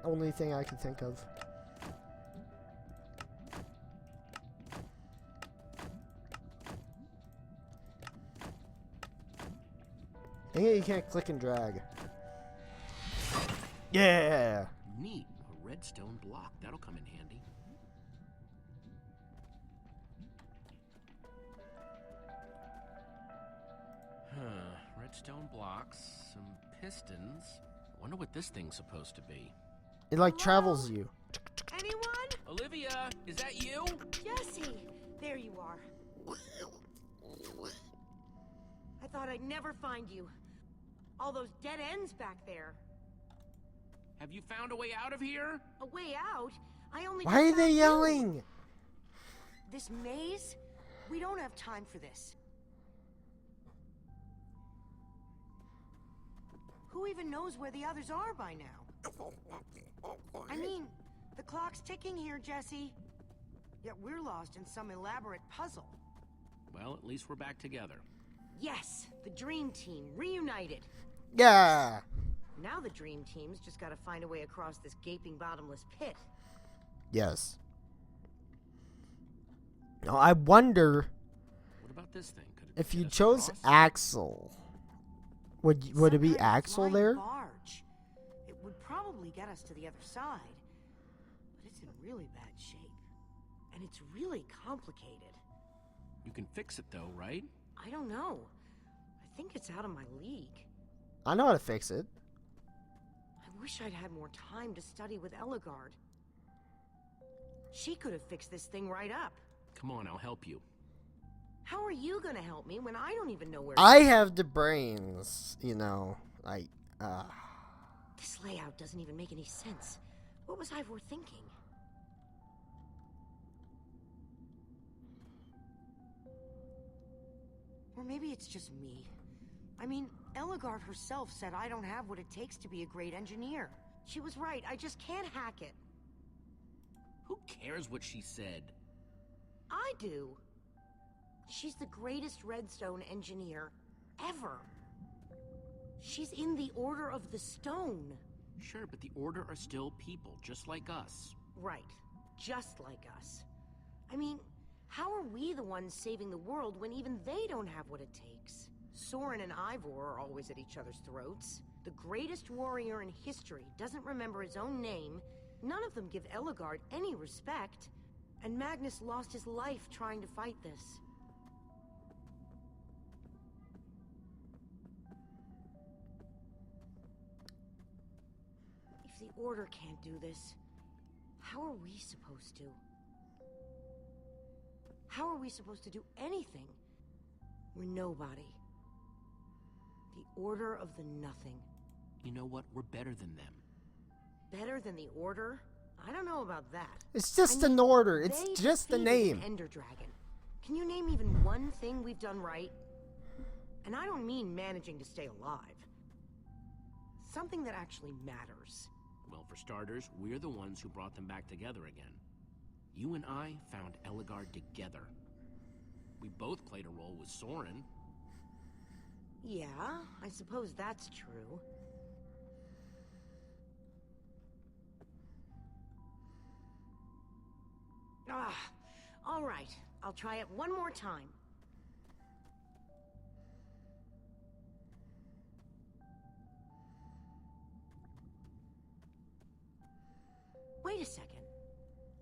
Only thing I can think of. Dang it, you can't click and drag. Yeah! Neat. A redstone block. That'll come in handy. Huh. Redstone blocks. Some pistons. I wonder what this thing's supposed to be. It like travels you. Anyone? Olivia, is that you? Jesse! There you are. I thought I'd never find you. All those dead ends back there. Have you found a way out of here? A way out? I only Why are just they found you. yelling? This maze? We don't have time for this. Who even knows where the others are by now? I mean, the clock's ticking here, Jesse. Yet we're lost in some elaborate puzzle. Well, at least we're back together. Yes, the Dream Team, reunited. Yeah! Now the Dream Team's just gotta find a way across this gaping bottomless pit. Yes. Now, I wonder What about this thing? Could it if get you us chose across? Axel. Would it be Some kind of Axel flying there? Barge. It would probably get us to the other side. But it's in really bad shape. And it's really complicated. You can fix it though, right? I don't know. I think it's out of my league. I know how to fix it. I wish I'd had more time to study with Eligard. She could have fixed this thing right up. Come on, I'll help you. How are you gonna help me when I don't even know where I have the brains, you know, like, This layout doesn't even make any sense. What was Ivor thinking? Or maybe it's just me. I mean, Eligard herself said I don't have what it takes to be a great engineer. She was right, I just can't hack it. Who cares what she said? I do. She's the greatest redstone engineer ever. She's in the Order of the Stone. Sure, but the Order are still people, just like us. Right. Just like us. I mean, how are we the ones saving the world when even they don't have what it takes? Soren and Ivor are always at each other's throats. The greatest warrior in history doesn't remember his own name. None of them give Eligard any respect. And Magnus lost his life trying to fight this. If the Order can't do this, how are we supposed to? How are we supposed to do anything? We're nobody. The Order of the Nothing. You know what? We're better than them. Better than the Order? I don't know about that. It's just I mean, an order. It's they just a defeated name. an Ender Dragon. Can you name even one thing we've done right? And I don't mean managing to stay alive. Something that actually matters. Well, for starters, we're the ones who brought them back together again. You and I found Ellegaard together. We both played a role with Soren. Yeah, I suppose that's true. All right. I'll try it one more time. Wait a second.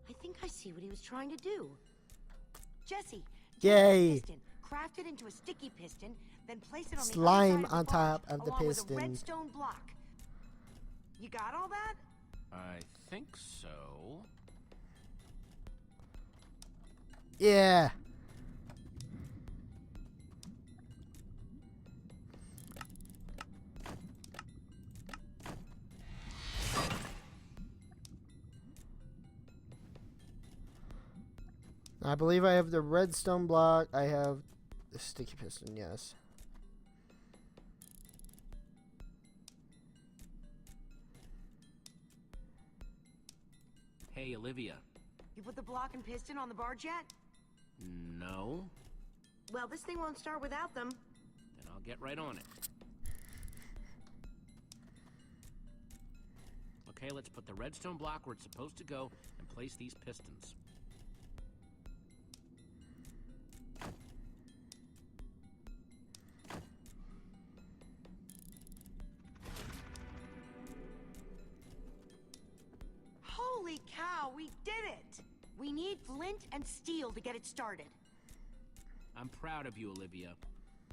I think I see what he was trying to do. Jesse, Yay. piston, craft it into a sticky piston, then place it on the Slime other side on of the top barge, of the along with piston. a redstone block. You got all that? I think so. Yeah. I believe I have the redstone block. I have the sticky piston, yes. Hey, Olivia. You put the block and piston on the barge yet? No? Well, this thing won't start without them. Then I'll get right on it. Okay, let's put the redstone block where it's supposed to go and place these pistons. Holy cow, we did it! We need flint and steel to get it started. I'm proud of you, Olivia.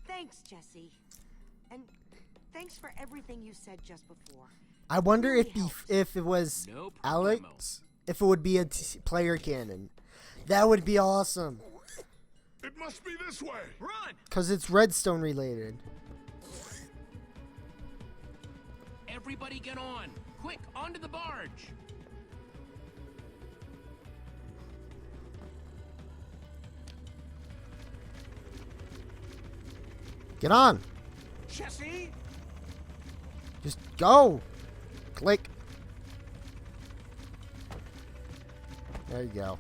Thanks, Jesse. And thanks for everything you said just before. I wonder Really if it was No problemo. Alex, if it would be a player cannon. That would be awesome. It must be this way. Run! Because it's redstone related. Everybody get on! Quick, onto the barge! Get on. Jesse! Just go. Click. There you go.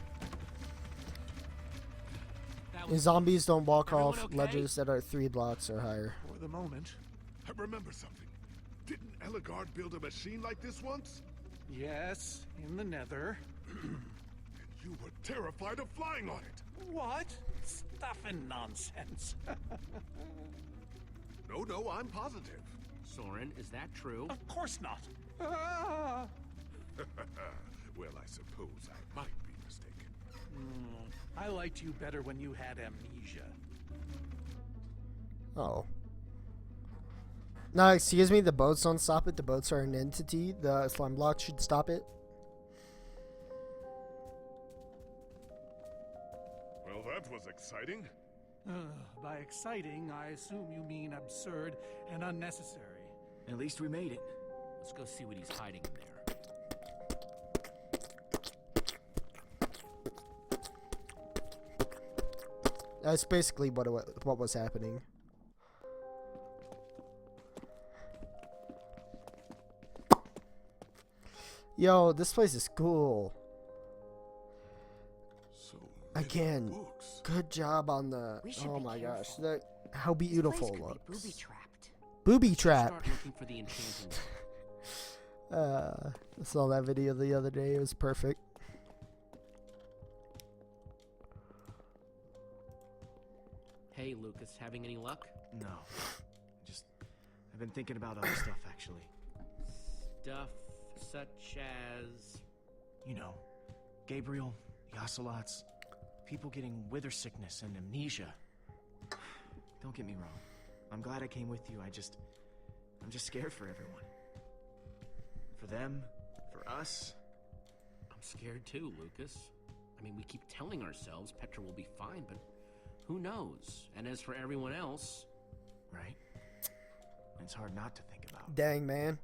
That And was zombies don't walk Everyone off okay? ledges that are 3 blocks or higher. For the moment, I remember something. Didn't Ellegaard build a machine like this once? yes, in the nether. And you were terrified of flying on it. What? Stuff and nonsense. No, I'm positive. Soren, is that true? Of course not. Ah! Well, I suppose I might be mistaken. I liked you better when you had amnesia. Oh. No, excuse me, the boats don't stop it. The boats are an entity. The slime block should stop it. Well, that was exciting. By exciting, I assume you mean absurd and unnecessary. At least we made it. Let's go see what he's hiding in there. That's basically what was happening. Yo, this place is cool. So many Again, books. good job on the. We should Oh be my gosh, careful. how This beautiful place it could be looks. booby-trapped. Booby trap. Start looking for the enchanting room. I saw that video the other day. It was perfect. Hey, Lucas, having any luck? No. I've been thinking about other stuff, actually. Stuff such as... You know, Gabriel, The Ocelots, people getting wither sickness and amnesia. Don't get me wrong. I'm glad I came with you. I'm just scared for everyone. For them, for us. I'm scared too, Lucas. I mean, we keep telling ourselves Petra will be fine, but who knows? And as for everyone else... Right? It's hard not to think about. Dang, man.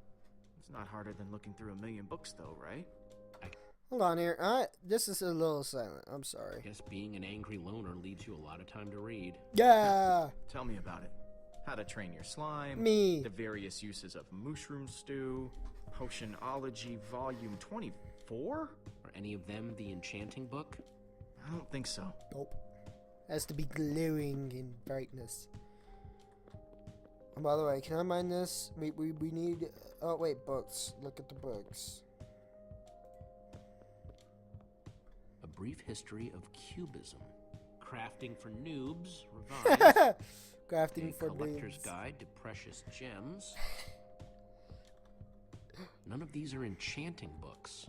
It's not harder than looking through a million books, though, right? Hold on here. This is a little silent. I'm sorry. I guess being an angry loner leaves you a lot of time to read. Yeah. Tell me about it. How to train your slime. Me. The various uses of mushroom stew. Oceanology Volume 24? Are any of them the enchanting book? I don't think so. Nope. Has to be glowing in brightness. And by the way, can I mine this? We need... Oh, wait, books. Look at the books. A Brief History of Cubism. Crafting for Noobs, revised. Crafting A for Collector's Noobs. Guide to Precious Gems. None of these are enchanting books.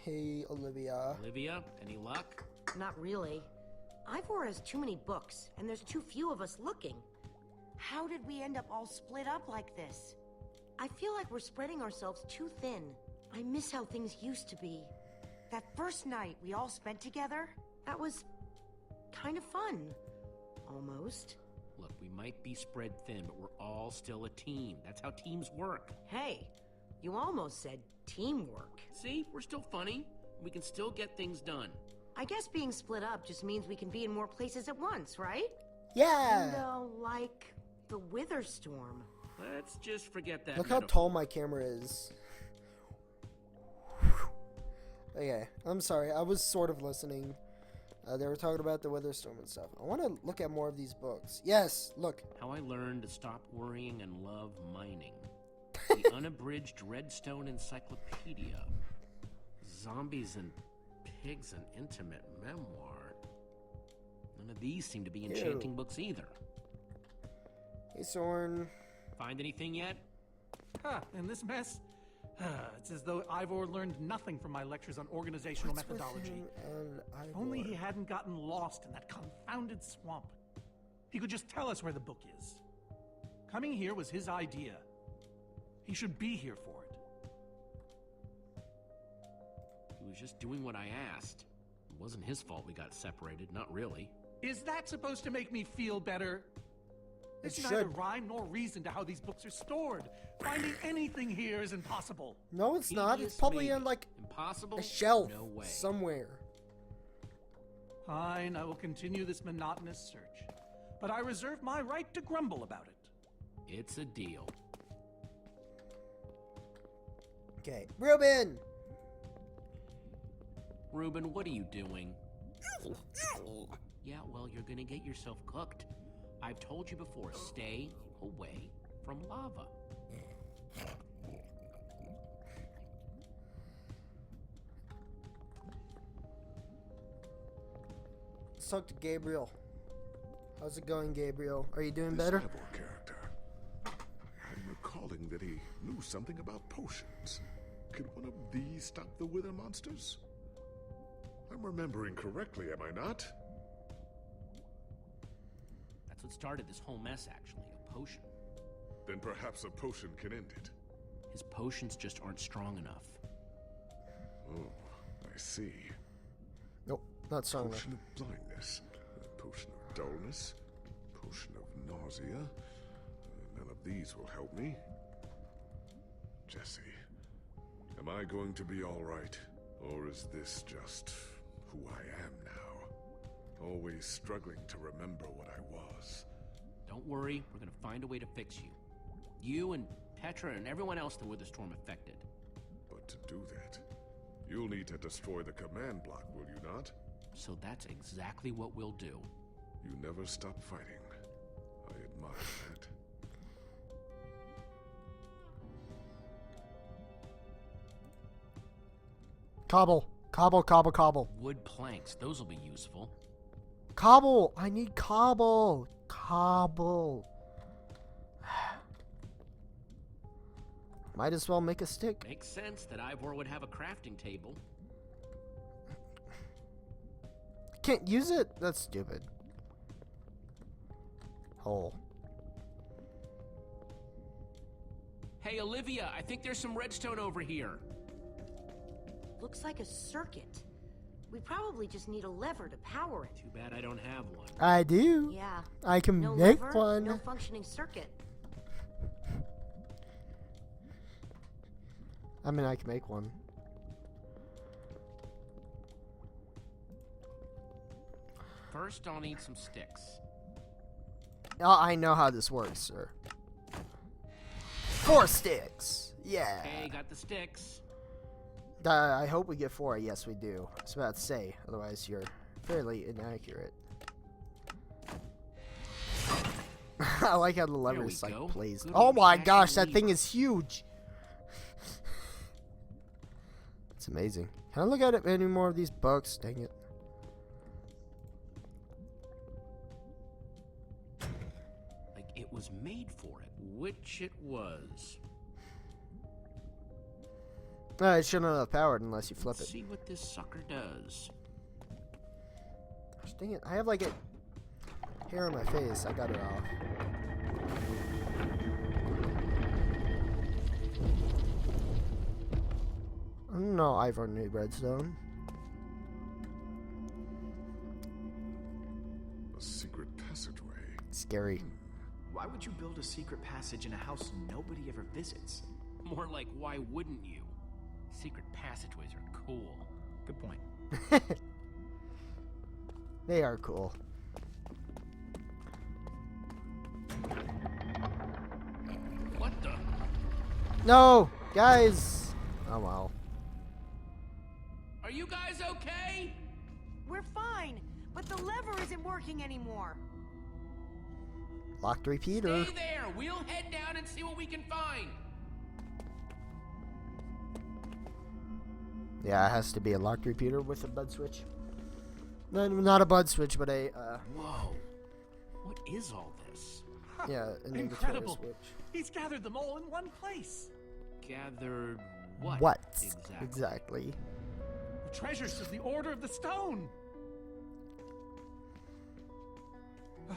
Hey, Olivia. Olivia, any luck? Not really. Ivor has too many books, and there's too few of us looking. How did we end up all split up like this? I feel like we're spreading ourselves too thin. I miss how things used to be. That first night we all spent together, that was kind of fun. Almost. Look, we might be spread thin, but we're all still a team. That's how teams work. Hey, you almost said teamwork. See, we're still funny. We can still get things done. I guess being split up just means we can be in more places at once, right? Yeah. And, like the Witherstorm. Let's just forget that. Look how metaphor. tall my camera is. Okay, I'm sorry. I was sort of listening. They were talking about the Witherstorm and stuff. I want to look at more of these books. Yes, look. How I Learned to Stop Worrying and Love Mining. The Unabridged Redstone Encyclopedia. Zombies and Pigs, an Intimate Memoir. None of these seem to be enchanting books either. Hey, Soren. Find anything yet? In this mess? It's as though Ivor learned nothing from my lectures on organizational What's with methodology. him and If only Ivor? he hadn't gotten lost in that confounded swamp. He could just tell us where the book is. Coming here was his idea. He should be here for it. He was just doing what I asked. It wasn't his fault we got separated, not really. Is that supposed to make me feel better? It There's neither should. rhyme nor reason to how these books are stored. Finding anything here is impossible. No, it's not. It's Tedious, probably maybe. in like Impossible? a shelf No way. somewhere. Fine, I will continue this monotonous search. But I reserve my right to grumble about it. It's a deal. Okay, Ruben. Ruben, what are you doing? Yeah, well, you're gonna get yourself cooked. I've told you before, stay away from lava. Let's talk to Gabriel. How's it going, Gabriel? Are you doing This better? Ivor character. I'm recalling that he knew something about potions. Could one of these stop the wither monsters? I'm remembering correctly, am I not? That's what started this whole mess, actually. A potion. Then perhaps a potion can end it. His potions just aren't strong enough. Oh, I see. Nope, not strong enough. Potion of blindness, a potion of dullness, potion of nausea. None of these will help me. Jesse, am I going to be all right? Or is this just who I am now? Always struggling to remember what I was. Don't worry, we're gonna find a way to fix you. You and Petra and everyone else the Witherstorm affected. But to do that, you'll need to destroy the command block, will you not? So that's exactly what we'll do. You never stop fighting. I admire that. Cobble. Cobble, cobble, cobble. Wood planks, those will be useful. Cobble! I need cobble! Cobble. Might as well make a stick. Makes sense that Ivor would have a crafting table. can't use it? That's stupid. Hole. Hey, Olivia, I think there's some redstone over here. Looks like a circuit. We probably just need a lever to power it. Too bad I don't have one. I do. Yeah. I can No make lever, one. no functioning circuit. I mean, I can make one. First, I'll need some sticks. Oh, I know how this works, sir. 4 sticks. Yeah. Okay, got the sticks. I hope we get 4. Yes, we do. I was about to say. Otherwise, you're fairly inaccurate. I like how the lever's like go. plays. Good Oh my old-fashioned gosh, that lever. thing is huge. It's amazing. Can I look at it any more of these books? Dang it. Like it was made for it, which it was. It shouldn't have powered unless you flip Let's it. see what this sucker does. Gosh, dang it. I have like a hair on my face. I got it off. No, Ivor need redstone. A secret passageway. Scary. Why would you build a secret passage in a house nobody ever visits? More like, why wouldn't you? Secret passageways are cool. Good point. They are cool. What the? No, guys. Oh wow. Are you guys okay? We're fine, but the lever isn't working anymore. Locked repeater. Stay there. We'll head down and see what we can find. Yeah, it has to be a locked repeater with a bud switch. No, not a bud switch, but a Whoa. What is all this? yeah, an Incredible. switch. He's gathered them all in one place. Gathered what? What? Exactly. Exactly. The treasures of the Order of the Stone. The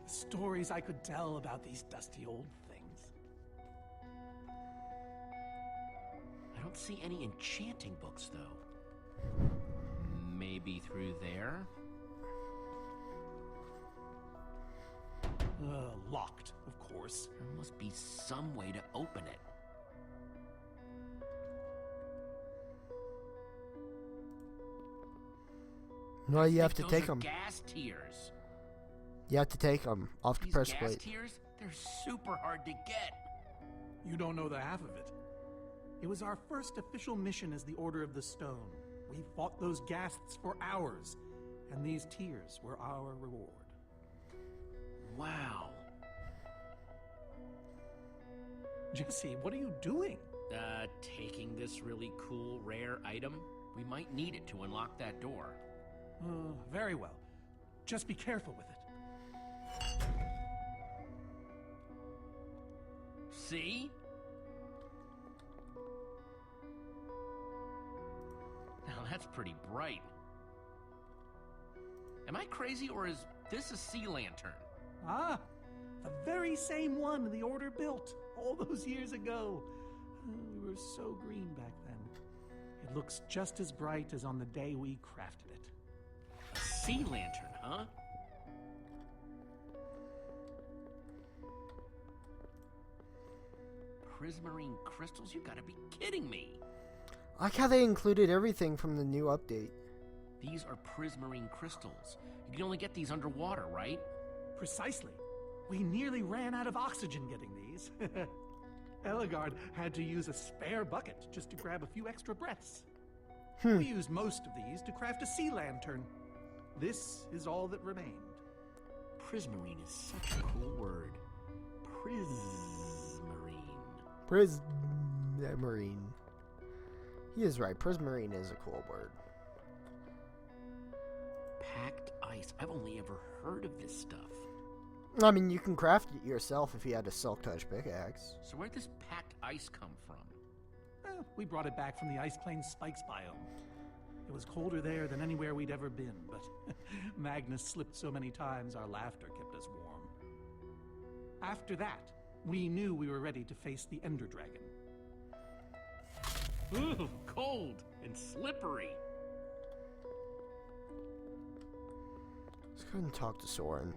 stories I could tell about these dusty old things. I don't see any enchanting books, though. Maybe through there? Locked, of course. There must be some way to open it. No, you have to Those take are them. Gas tiers. You have to take them off the These press gas plate. tiers, they're super hard to get. You don't know the half of it. It was our first official mission as the Order of the Stone. We fought those ghasts for hours, and these tears were our reward. Wow. Jesse, what are you doing? Taking this really cool, rare item. We might need it to unlock that door. Very well. Just be careful with it. See? Now that's pretty bright. Am I crazy, or is this a sea lantern? Ah, the very same one the Order built all those years ago. We were so green back then. It looks just as bright as on the day we crafted it. A sea lantern, huh? Prismarine crystals? You gotta be kidding me! I like how they included everything from the new update. These are prismarine crystals. You can only get these underwater, right? Precisely. We nearly ran out of oxygen getting these. Eligard had to use a spare bucket just to grab a few extra breaths. We used most of these to craft a sea lantern. This is all that remained. Prismarine is such a cool word. Prismarine. Prismarine. He is right. Prismarine is a cool word. Packed ice. I've only ever heard of this stuff. I mean, you can craft it yourself if you had a Silk Touch pickaxe. So where'd this packed ice come from? We brought it back from the Ice Plains Spikes biome. It was colder there than anywhere we'd ever been, but Magnus slipped so many times our laughter kept us warm. After that, we knew we were ready to face the Ender Dragon. Ooh, cold and slippery. Let's go ahead and talk to Soren.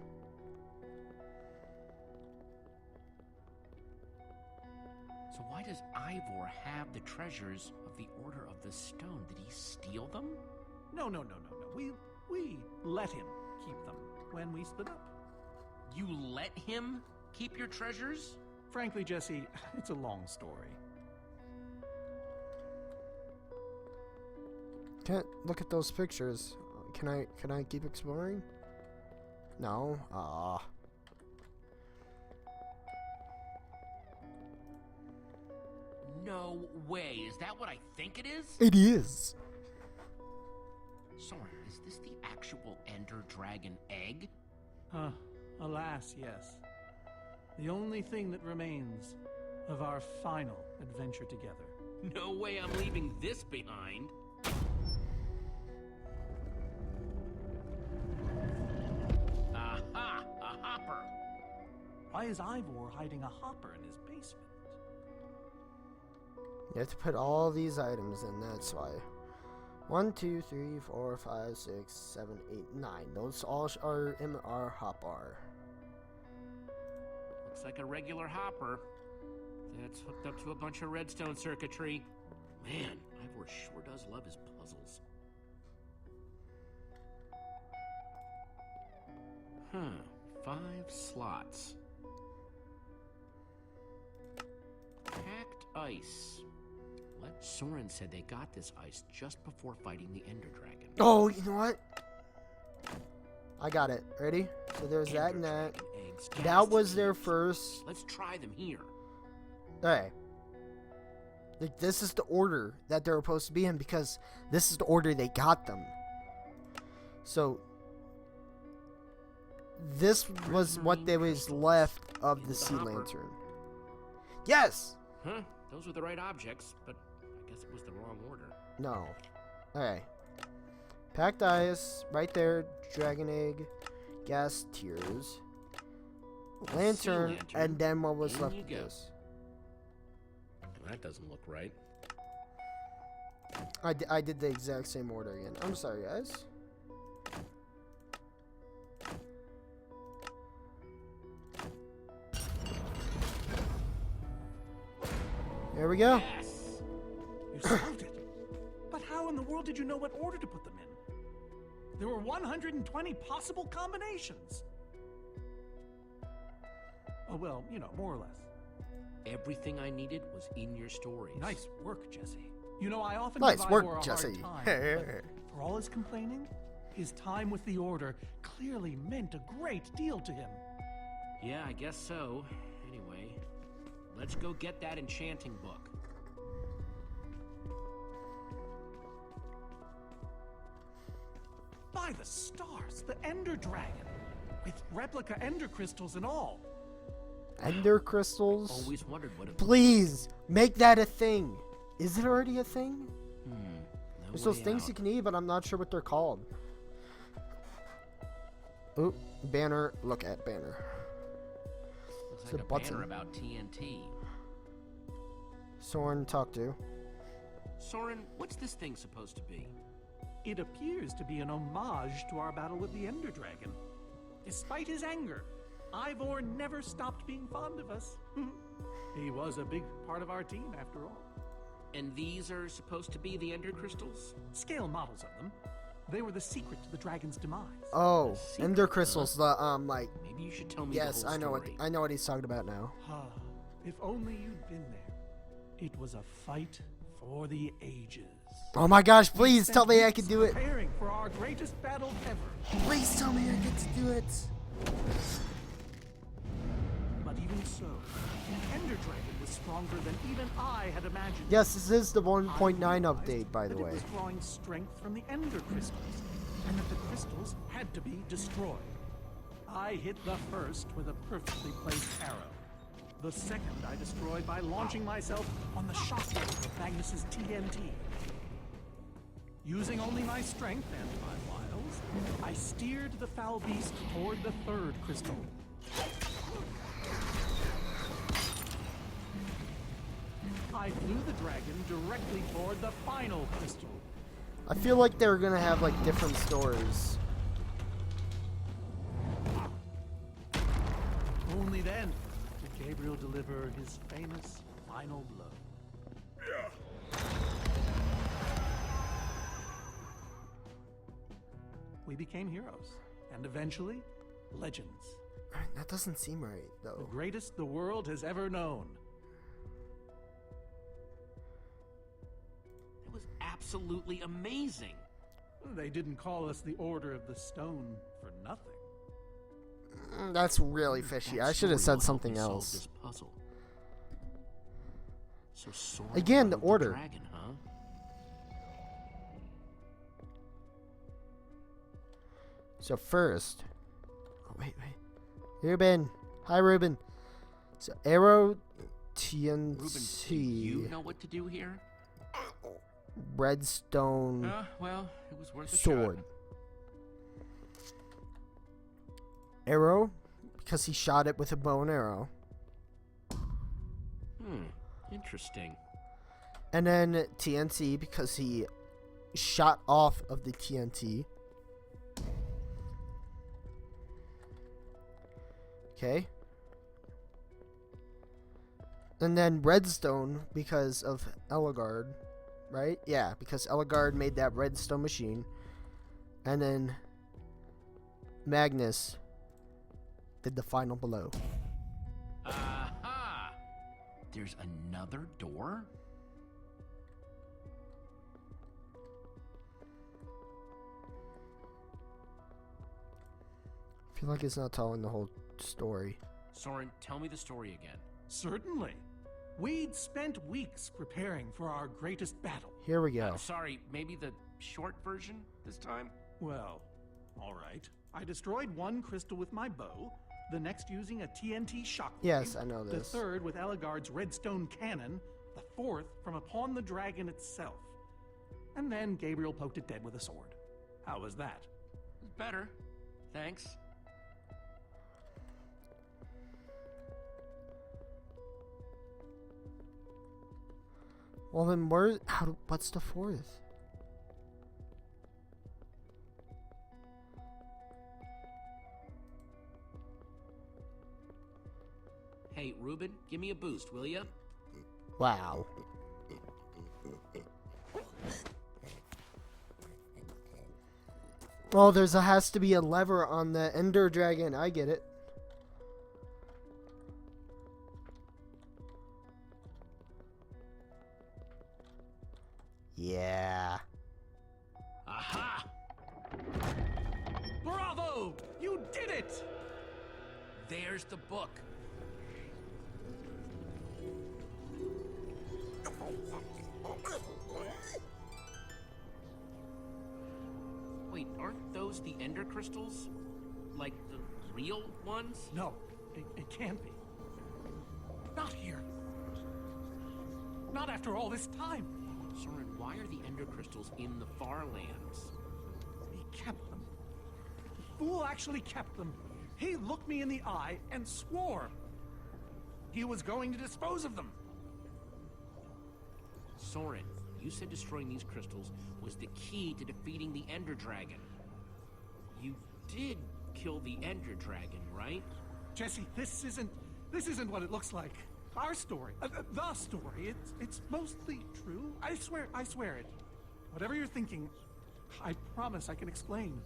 So why does Ivor have the treasures of the Order of the Stone? Did he steal them? No. We let him keep them when we split up. You let him keep your treasures? Frankly, Jesse, it's a long story. Can't look at those pictures. Can I keep exploring? No. No way. Is that what I think it is? It is. Soren, is this the actual Ender Dragon egg? Alas, yes. The only thing that remains of our final adventure together. No way I'm leaving this behind. Aha! A hopper! Why is Ivor hiding a hopper in his basement? You have to put all these items in, that's why. 1, 2, 3, 4, 5, 6, 7, 8, 9. Those all are in our hopper. Looks like a regular hopper that's hooked up to a bunch of redstone circuitry. Man, Ivor sure does love his puzzles. Huh, 5 slots. Packed ice. Soren said they got this ice just before fighting the Ender Dragon. Oh, you know what? I got it. Ready? So there's that and that. Eggs, That was their first. Let's try them here. Hey. Like, this is the order that they're supposed to be in because this is the order they got them. So this was what there was left of the sea lantern. Yes! Huh? Those were the right objects, but I guess it was the wrong order. No. Okay. Packed ice, right there. Dragon egg, gas tears, lantern, and then what was left of this? That doesn't look right. I did the exact same order again. I'm sorry, guys. There we go. Yes. You solved it. But how in the world did you know what order to put them in? There were 120 possible combinations. Oh, well, you know, more or less. Everything I needed was in your stories. Nice work, Jesse. You know, I often Nice give work, Ivor a Jesse. hard time, but for all his complaining, his time with the Order clearly meant a great deal to him. Yeah, I guess so. Anyway, let's go get that enchanting book. By the stars, the Ender Dragon, with replica Ender crystals and all. Ender crystals? Always wondered what it Please, make that a thing. Is it already a thing? No There's those way things out. you can eat, but I'm not sure what they're called. Oh, banner. Look at banner. Looks It's like a a button. banner about TNT. Soren, talk to. Soren, what's this thing supposed to be? It appears to be an homage to our battle with the Ender Dragon. Despite his anger, Ivor never stopped being fond of us. He was a big part of our team, after all. And these are supposed to be the Ender crystals? Scale models of them. They were the secret to the dragon's demise. Oh, Secret, Ender crystals. The like. Maybe you should tell me Yes, the whole I know story. I know what he's talking about now. If only you'd been there. It was a fight for the ages. Oh my gosh! Please Spent tell me I weeks can do it. Preparing for our greatest battle ever. Please tell me I get to do it. But even so, the Ender Dragon was stronger than even I had imagined. Yes, this is the 1.9 I realized update, by the that way. It was drawing strength from the Ender crystals, and that the crystals had to be destroyed. I hit the first with a perfectly placed arrow. The second I destroyed by launching myself on the shockwave of Magnus's TNT. Using only my strength and my wiles, I steered the foul beast toward the third crystal. I flew the dragon directly toward the final crystal. I feel like they're gonna have like different stories. Only then did Gabriel deliver his famous final blow. We became heroes, and eventually, legends. That doesn't seem right, The though. greatest the world has ever known. It was absolutely amazing. They didn't call us the Order of the Stone for nothing. That's really fishy. I should have said something else. This puzzle. So Soren Again, the rode order. dragon, huh? So first, oh wait. Ruben, hi Ruben. So arrow, Ruben, TNT, do you know what to do here? redstone, Well, it was worth a sword. shot. Arrow, because he shot it with a bow and arrow. Interesting. And then TNT, because he shot off of the TNT. Okay. And then redstone, because of Ellegaard, right? Yeah, because Ellegaard made that redstone machine. And then Magnus did the final blow. Aha! There's another door? I feel like it's not telling the whole story. Soren, tell me the story again. Certainly. We'd spent weeks preparing for our greatest battle. Here we go. Sorry, maybe the short version this time? Well, all right. I destroyed one crystal with my bow, the next using a TNT shockwave. Yes, I know The this. third with Ellegaard's redstone cannon, the fourth from upon the dragon itself. And then Gabriel poked it dead with a sword. How was that? Better. Thanks. Well then, what's the fourth? Hey, Ruben, give me a boost, will ya? Wow. Well, has to be a lever on the Ender Dragon. I get it. Yeah. Aha! Bravo! You did it! There's the book. Wait, aren't those the Ender crystals? Like the real ones? No, it can't be. Not here. Not after all this time. Soren, why are the Ender crystals in the Far Lands? He kept them. The fool actually kept them. He looked me in the eye and swore he was going to dispose of them. Soren, you said destroying these crystals was the key to defeating the Ender Dragon. You did kill the Ender Dragon, right? Jesse, this isn't what it looks like. Our story, the story, it's mostly true. I swear it. Whatever you're thinking, I promise I can explain.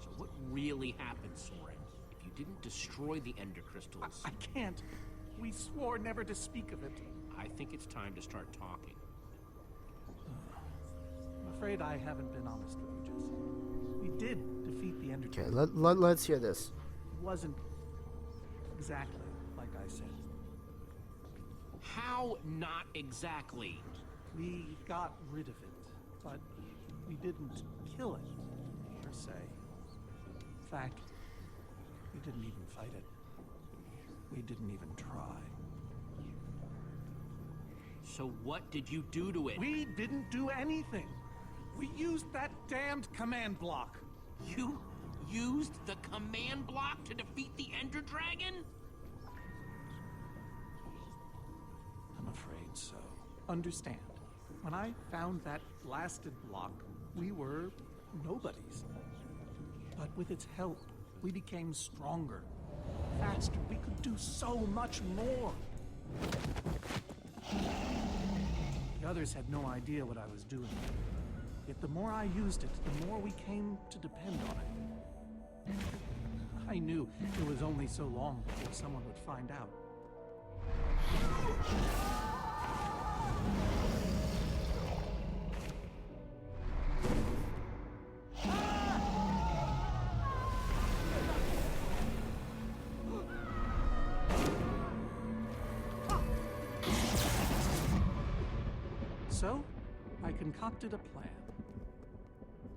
So what really happened, Soren? If you didn't destroy the Ender crystals... I can't. We swore never to speak of it. I think it's time to start talking. I'm afraid I haven't been honest with you, Jesse. We did defeat the Ender Okay, Dragon. let's hear this. It wasn't exactly like I said. How not exactly? We got rid of it, but we didn't kill it, per se. In fact, we didn't even fight it. We didn't even try. So what did you do to it? We didn't do anything. We used that damned command block. You used the command block to defeat the Ender Dragon? I'm afraid so. Understand, when I found that blasted block, we were nobodies. But with its help, we became stronger, faster. We could do so much more. The others had no idea what I was doing. Yet the more I used it, the more we came to depend on it. I knew it was only so long before someone would find out. So, I concocted a plan.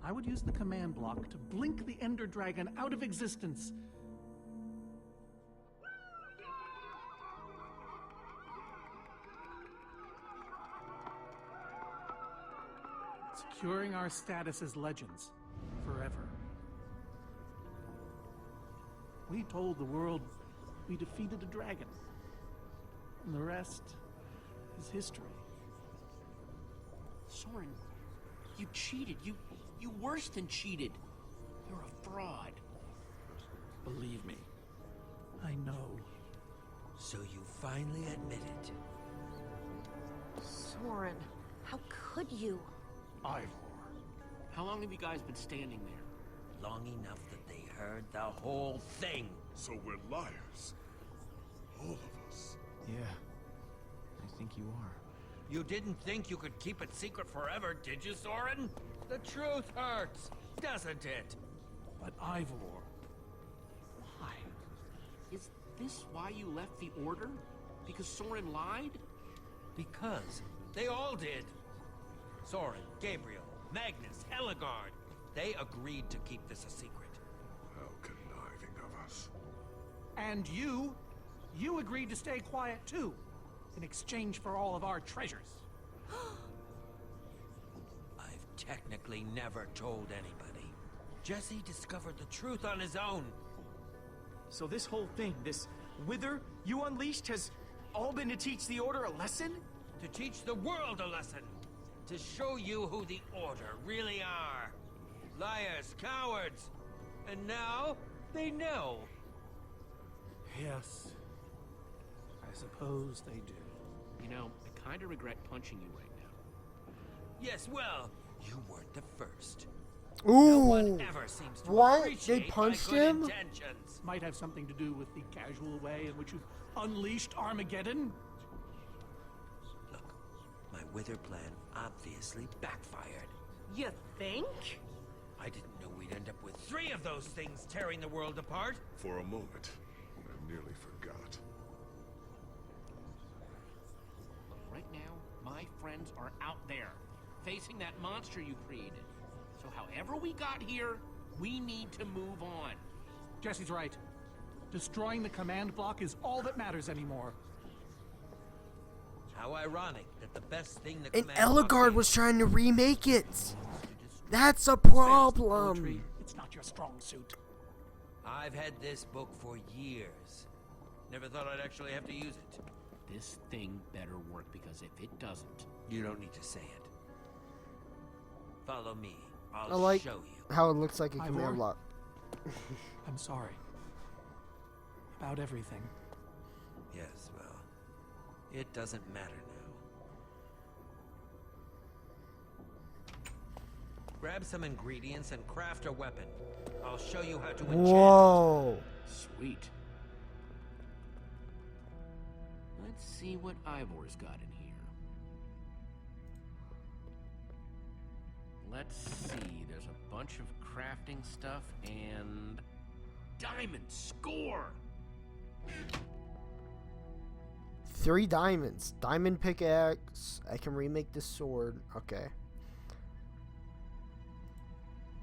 I would use the command block to blink the Ender Dragon out of existence. Securing our status as legends forever. We told the world we defeated a dragon. And the rest is history. Soren, you cheated. You worse than cheated. You're a fraud. Believe me, I know. So you finally admit it. Soren, how could you? Ivor. How long have you guys been standing there? Long enough that they heard the whole thing. So we're liars. All of us. Yeah, I think you are. You didn't think you could keep it secret forever, did you, Soren? The truth hurts, doesn't it? But Ivor, why? Is this why you left the Order? Because Soren lied? Because they all did. Soren, Gabriel, Magnus, Ellegaard. They agreed to keep this a secret. How conniving of us. And you agreed to stay quiet too, in exchange for all of our treasures. I've technically never told anybody. Jesse discovered the truth on his own. So this whole thing, this wither you unleashed, has all been to teach the Order a lesson? To teach the world a lesson. To show you who the Order really are. Liars, cowards. And now, they know. Yes, I suppose they do. You know, I kind of regret punching you right now. Yes, well, you weren't the first. Ooh. No one ever seems to What? appreciate They punched my good him? intentions. Might have something to do with the casual way in which you've unleashed Armageddon. Look, my wither plan obviously backfired. You think? I didn't know we'd end up with 3 of those things tearing the world apart. For a moment, I nearly forgot. Right now, my friends are out there, facing that monster you created. So however we got here, we need to move on. Jesse's right. Destroying the command block is all that matters anymore. How ironic that the best thing the And command block Ellegaard did was trying to remake it. was to destroy. That's a Poetry, problem. it's not your strong suit. I've had this book for years. Never thought I'd actually have to use it. This thing better work, because if it doesn't... You don't need to say it. Follow me. I I'll like show you. how it looks like a Ivor? command block. I'm sorry. About everything. Yes, well, it doesn't matter now. Grab some ingredients and craft a weapon. I'll show you how to enchant. Whoa. Sweet. Let's see what Ivor's got in here. Let's see, there's a bunch of crafting stuff and... Diamond score! 3 diamonds. Diamond pickaxe. I can remake this sword. Okay.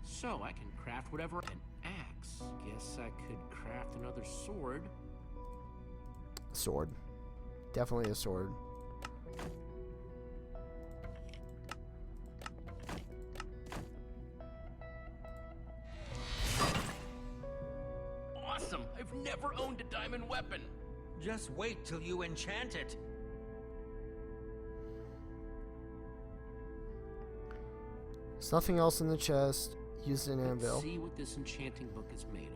So I can craft whatever. An axe. Guess I could craft another sword. Sword. Definitely a sword. awesome! I've never owned a diamond weapon! Just wait till you enchant it. There's nothing else in the chest. Use an anvil. Let's see what this enchanting book is made of.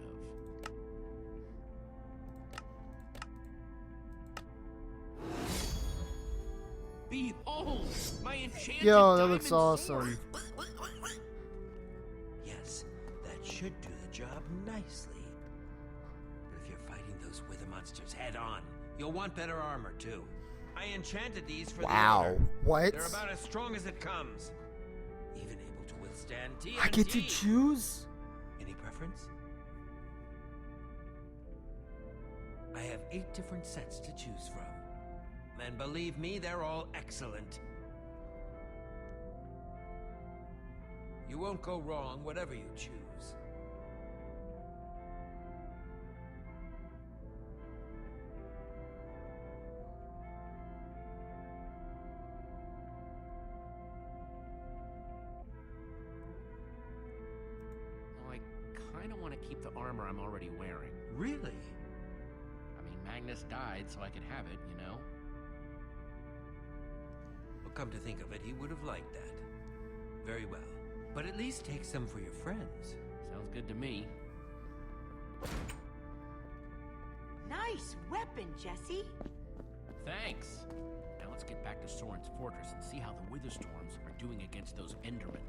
Behold! My enchanted Yo, that looks diamond awesome. sword. Yes, that should do the job nicely. But if you're fighting those wither monsters head on, you'll want better armor too. I enchanted these for the Wow. order. What? They're about as strong as it comes. Even able to withstand TNT. I get to choose? Any preference? I have 8 different sets to choose from. And believe me, they're all excellent. You won't go wrong whatever you choose. Well, I kinda want to keep the armor I'm already wearing. Really? I mean, Magnus died so I could have it, you know? Well, come to think of it, he would have liked that. Very well. But at least take some for your friends. Sounds good to me. Nice weapon, Jesse. Thanks. Now let's get back to Soren's fortress and see how the Witherstorms are doing against those Endermen.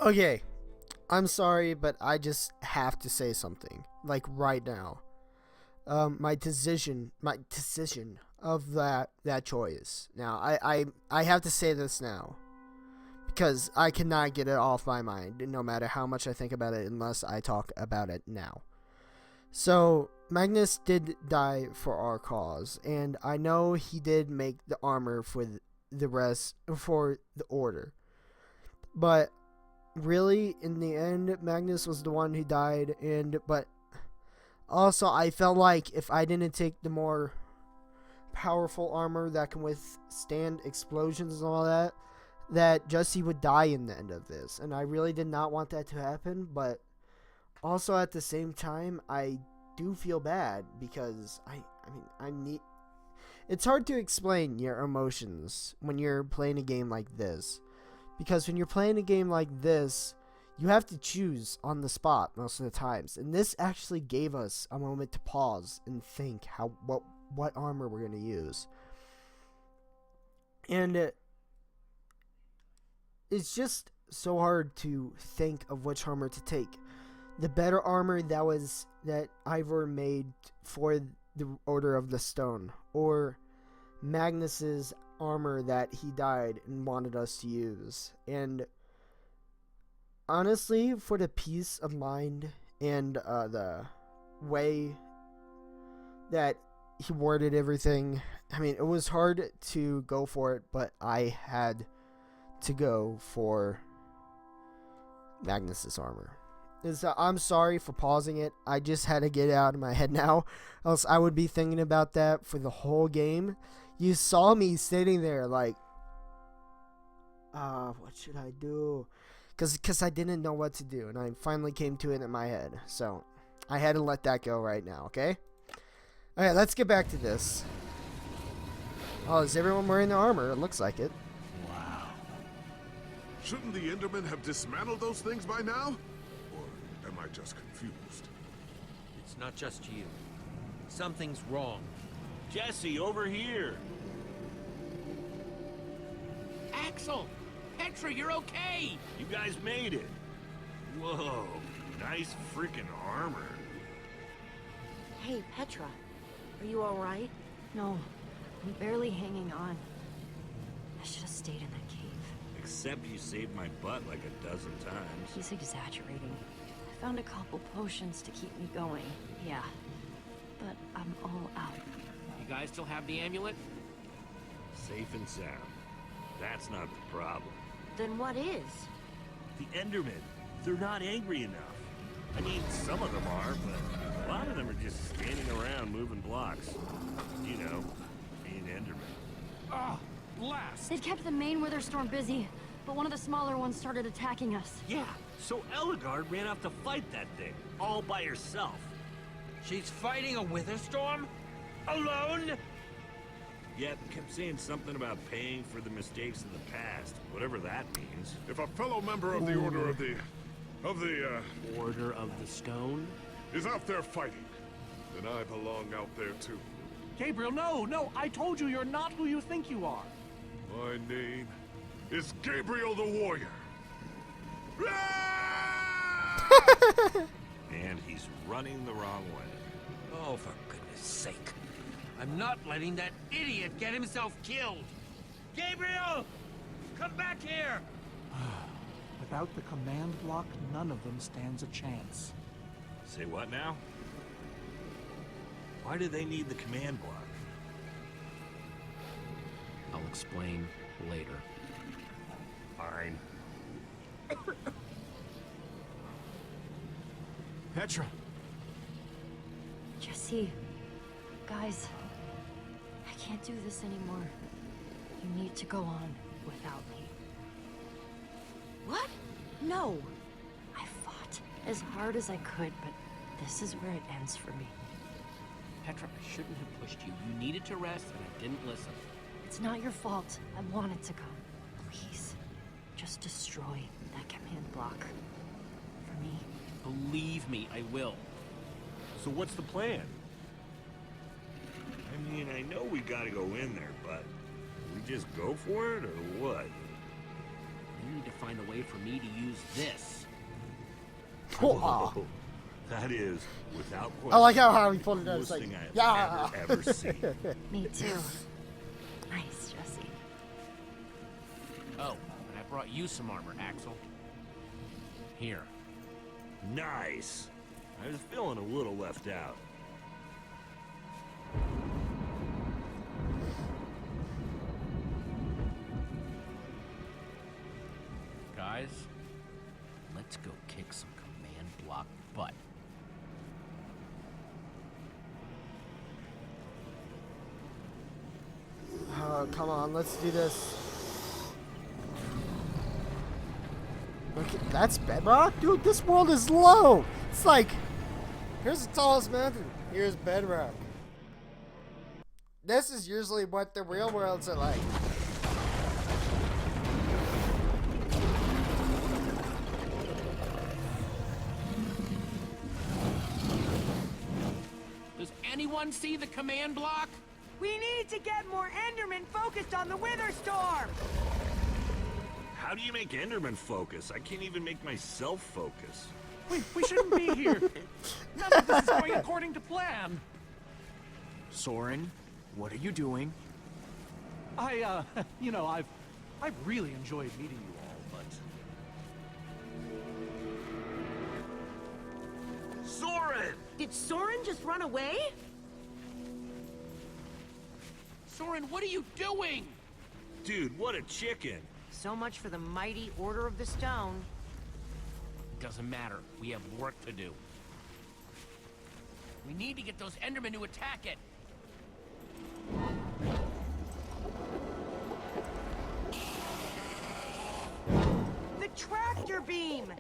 Okay, I'm sorry, but I just have to say something, like right now. My decision of that choice. Now, I have to say this now, because I cannot get it off my mind, no matter how much I think about it, unless I talk about it now. So, Magnus did die for our cause, and I know he did make the armor for the rest, for the Order. But really, in the end, Magnus was the one who died, but also I felt like if I didn't take the more powerful armor that can withstand explosions and all that Jesse would die in the end of this, and I really did not want that to happen. But also at the same time, I do feel bad because it's hard to explain your emotions when you're playing a game like this. Because when you're playing a game like this, you have to choose on the spot most of the times. And this actually gave us a moment to pause and think what armor we're going to use. And it's just so hard to think of which armor to take. The better armor that Ivor made for the Order of the Stone, or Magnus's armor that he died and wanted us to use. And honestly, for the peace of mind and the way that he worded everything, I mean, it was hard to go for it, but I had to go for Magnus's armor. I'm sorry for pausing it. I just had to get it out of my head now, else I would be thinking about that for the whole game. You saw me sitting there like, what should I do? Because I didn't know what to do, and I finally came to it in my head. So I had to let that go right now, okay? Alright, let's get back to this. Oh, is everyone wearing the armor? It looks like it. Wow. Shouldn't the Endermen have dismantled those things by now? Or am I just confused? It's not just you. Something's wrong. Jesse, over here! Axel! Petra, you're okay! You guys made it! Whoa, nice freaking armor. Hey, Petra. Are you alright? No, I'm barely hanging on. I should have stayed in that cave. Except you saved my butt like a dozen times. He's exaggerating. I found a couple potions to keep me going, yeah. But I'm all out. You guys still have the amulet? Safe and sound. That's not the problem. Then what is? The Endermen, they're not angry enough. I mean, some of them are, but lot of them are just standing around moving blocks. You know, being Endermen. Ah, blast! They'd kept the main Wither Storm busy, but one of the smaller ones started attacking us. Yeah, so Eligard ran out to fight that thing, all by herself. She's fighting a Witherstorm? Alone? Yep, kept saying something about paying for the mistakes of the past, whatever that means. If a fellow member of the Order of the Order of the Stone? is out there fighting, then I belong out there too. Gabriel, no, I told you you're not who you think you are. My name is Gabriel the Warrior. And he's running the wrong way. Oh, for goodness sake. I'm not letting that idiot get himself killed. Gabriel! Come back here! Without the command block, none of them stands a chance. Say what now? Why do they need the command block? I'll explain later. Fine. Petra! Jesse, guys, I can't do this anymore. You need to go on without me. What? No. I fought as hard as I could, but this is where it ends for me. Petra, I shouldn't have pushed you. You needed to rest, and I didn't listen. It's not your fault. I wanted to come. Please, just destroy that command block. For me. Believe me, I will. So what's the plan? I mean, I know we gotta go in there, but we just go for it, or what? You need to find a way for me to use this. Whoa. That is, without question, I like how he put it the out. coolest It's like, thing I have yeah. ever seen. Me too. Nice, Jesse. Oh, and I brought you some armor, Axel. Here. Nice. I was feeling a little left out. Guys, let's go kick some command block butt. Oh, come on, let's do this. Okay, that's bedrock? Dude, this world is low. It's like, here's the tallest mountain. Here's bedrock. This is usually what the real worlds are like. Does anyone see the command block? We need to get more Endermen focused on the Wither Storm! How do you make Enderman focus? I can't even make myself focus. We shouldn't be here. None of this is going according to plan. Soren, what are you doing? I've really enjoyed meeting you all, but... Soren! Did Soren just run away? Soren, what are you doing? Dude, what a chicken. So much for the mighty Order of the Stone. Doesn't matter. We have work to do. We need to get those Endermen to attack it. The tractor beam!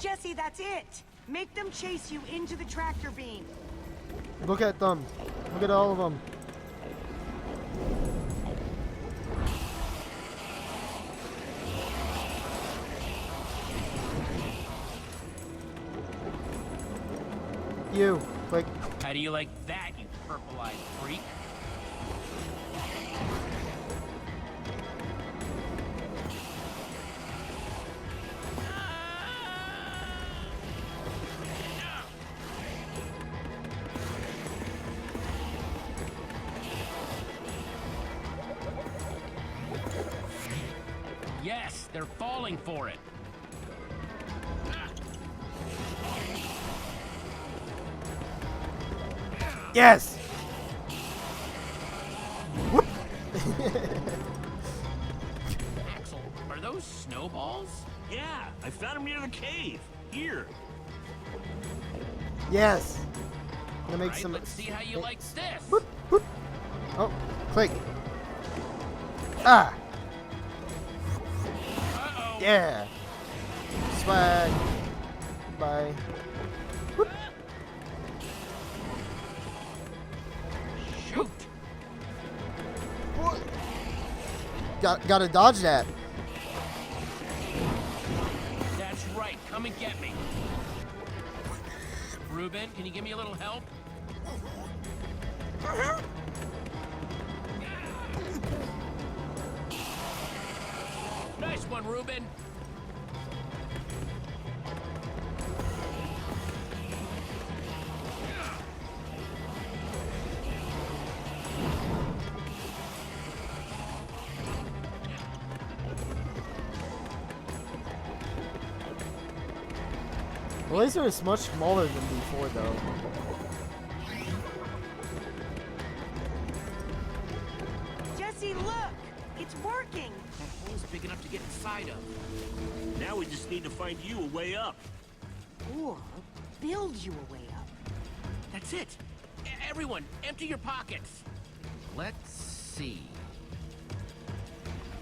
Jesse, that's it! Make them chase you into the tractor beam. Look at them. Look at all of them. You, quick. How do you like that, you purple-eyed freak? Yes, they're falling for it. Yes! Whoop. Axel, are those snowballs? Yeah, I found him near the cave. Here. Yes! Gonna make Alright, some. let's see how you like this. Whoop, whoop. Oh, quick. Ah. Uh-oh. Yeah. Swag. Bye. Whoop. Shoot. Gotta dodge that. That's right. Come and get me. Ruben, can you give me a little help? Nice one, Ruben. The laser is much smaller than before, though. Jesse, look! It's working! That hole's big enough to get inside of. Now we just need to find you a way up. Or build you a way up. That's it. Everyone, empty your pockets. Let's see.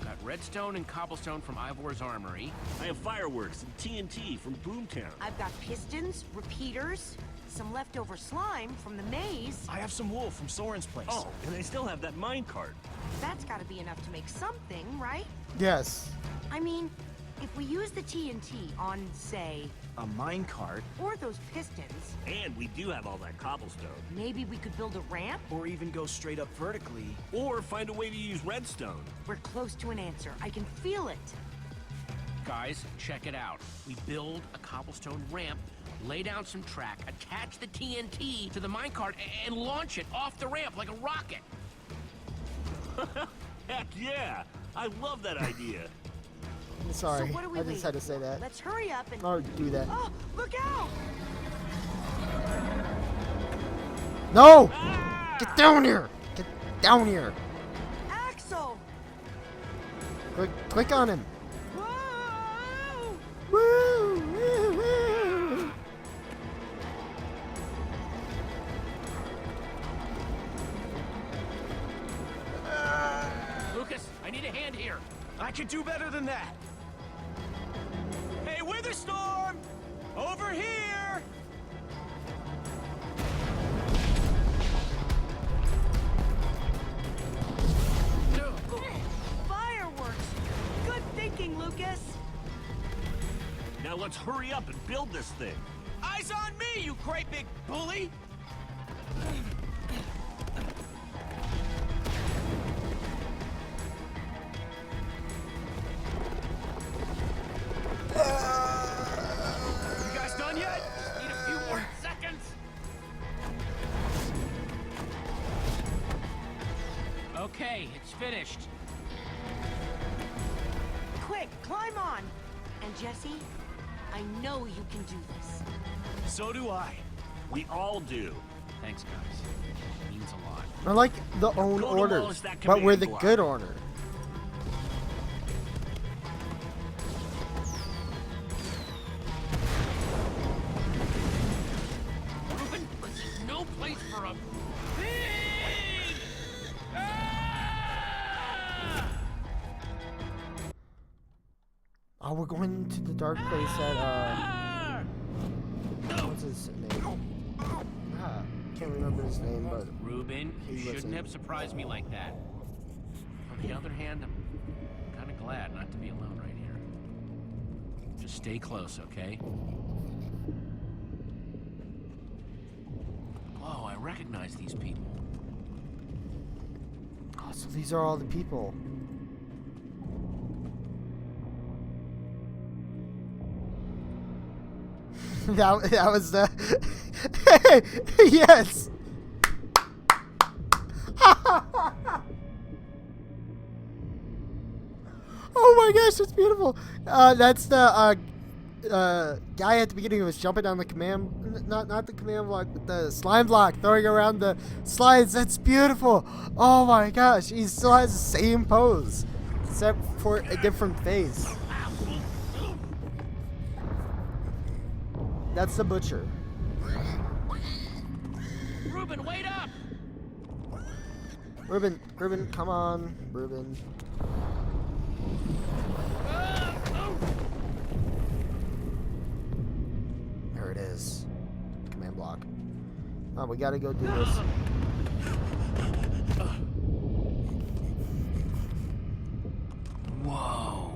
Got redstone and cobblestone from Ivor's armory. I have fireworks and TNT from Boomtown. I've got pistons, repeaters, some leftover slime from the maze. I have some wool from Soren's place. Oh, and I still have that minecart. That's gotta be enough to make something, right? Yes. I mean, if we use the TNT on, say, A minecart, or those pistons, And we do have all that cobblestone. maybe we could build a ramp? or even go straight up vertically. Or find a way to use redstone. We're close to an answer. I can feel it. Guys, check it out. We build a cobblestone ramp, lay down some track, attach the TNT to the minecart, and launch it off the ramp like a rocket. Heck yeah! I love that idea. Sorry, So what are we I just had to say waiting for? that. Let's hurry up and... Or do that. Oh, look out! No! Get down here! Get down here! Axel! Click on him. Whoa! Woo! Woo! Woo! Lucas, I need a hand here. I can do better than that. Hey, Witherstorm! Over here! Fireworks! Good thinking, Lucas! Now let's hurry up and build this thing. Eyes on me, you great big bully! You guys done yet? Need a few more seconds. Okay, it's finished. Quick, climb on! And Jesse, I know you can do this. So do I. We all do. Thanks, guys. It means a lot. I like the own Go to orders, Wallace that but we're command the block. good order. Ruben, this is no place for a pig! Ah! Oh, we're going to the dark place at, what's his name? Ah, can't remember his name, but Ruben, you He shouldn't wasn't- have surprised me like that. On the other hand, I'm kind of glad not to be alone right here. Just stay close, okay? Whoa, I recognize these people. oh, so these are all the people. that was the yes. Oh my gosh, it's beautiful. That's the guy at the beginning who was jumping on the command, not the command block, but the slime block, throwing around the slides. That's beautiful. Oh my gosh, he still has the same pose, except for a different face. That's the butcher. Reuben, wait up! Reuben, come on, Reuben. There it is. Command block. Oh, we gotta go do this. Whoa.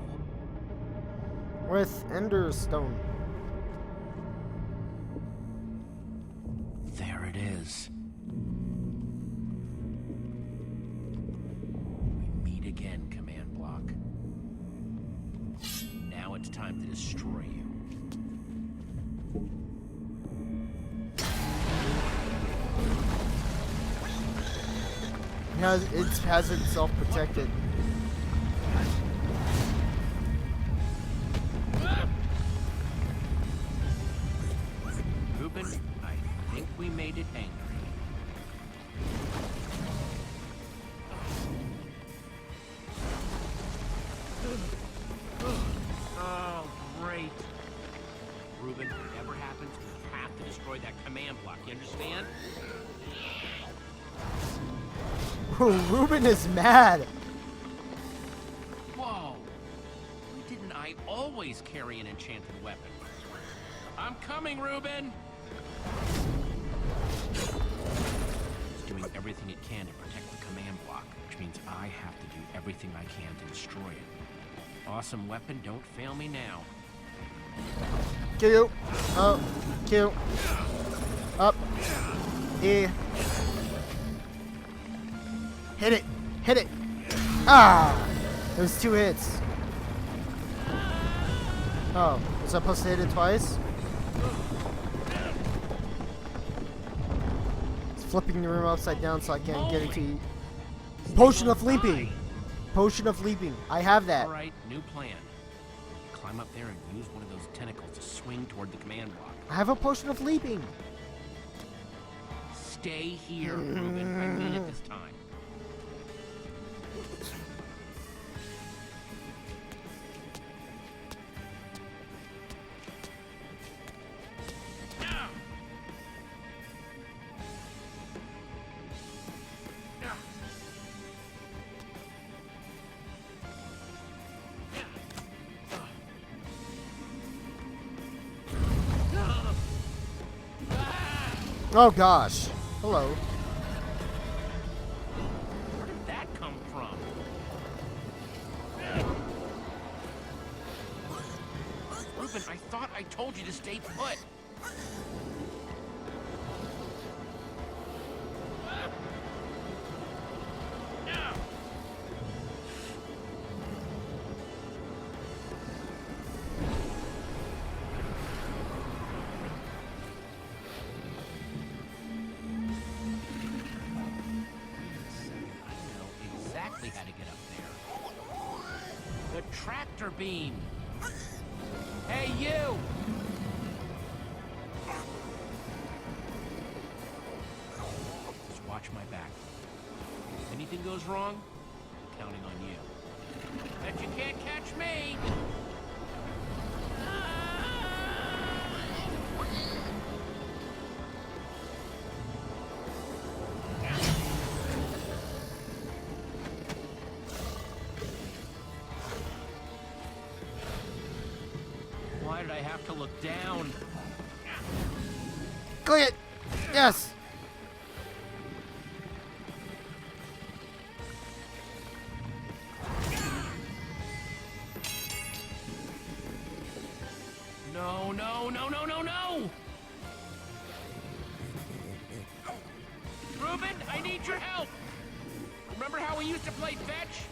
With Ender Stone. There it is. We meet again, command block. Now it's time to destroy you. It has itself protected. Reuben, I think we made it angry. Oh, great. Reuben, whatever happens, we have to destroy that command block. You understand? Reuben is mad. Whoa. Why didn't I always carry an enchanted weapon? I'm coming, Reuben! It's doing everything it can to protect the command block, which means I have to do everything I can to destroy it. Awesome weapon, don't fail me now. Q. Up. Q. Up. E. Hit it! Hit it! Ah! There's 2 hits. Oh, was I supposed to hit it twice? It's flipping the room upside down so I can't get it to you. Potion of leaping! Potion of leaping. I have that. Alright, new plan. Climb up there and use one of those tentacles to swing toward the command block. I have a potion of leaping. Stay here, Reuben. I mean it this time. Oh gosh. Hello. Where did that come from? Reuben, I thought I told you to stay put. How to get up there. The tractor beam. Hey, you! Just watch my back. If anything goes wrong, I'm counting on you. Bet you can't catch me! Why did I have to look down? Click it! Yes! No, no, no, no, no, no! Reuben, I need your help! Remember how we used to play fetch?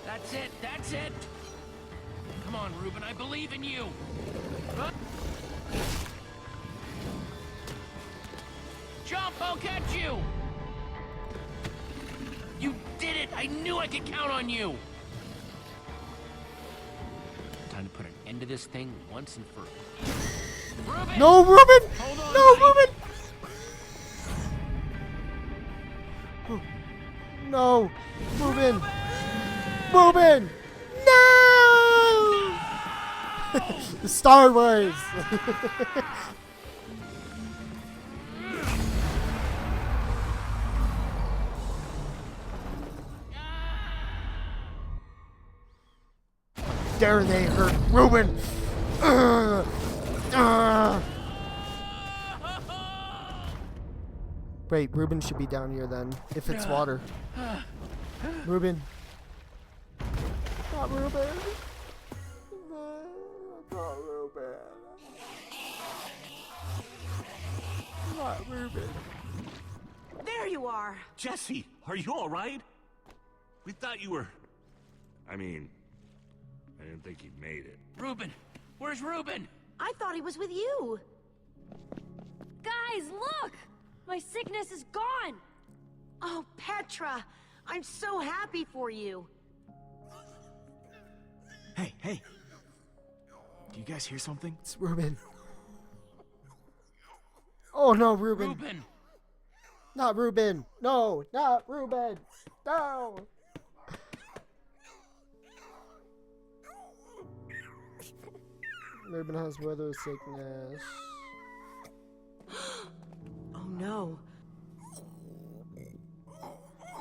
That's it, that's it! Come on, Reuben, I believe in you! Huh? Jump, I'll catch you! You did it! I knew I could count on you! Time to put an end to this thing once and for all. Reuben! No, Reuben! Hold on, No, buddy. Reuben! No! Reuben! Reuben! No! Star Wars! dare they hurt Reuben? Wait, Reuben should be down here then, if it's water. Reuben. Not Reuben. Not Reuben. Not Reuben. There you are! Jesse, are you all right? We thought you were... I mean, I didn't think you'd made it. Reuben! Where's Reuben? I thought he was with you! Guys, look! My sickness is gone! Oh, Petra! I'm so happy for you! Hey, hey! Do you guys hear something? It's Reuben. Oh no, Reuben. Reuben! Not Reuben. No, not Reuben. No. Reuben has weather sickness. Oh no.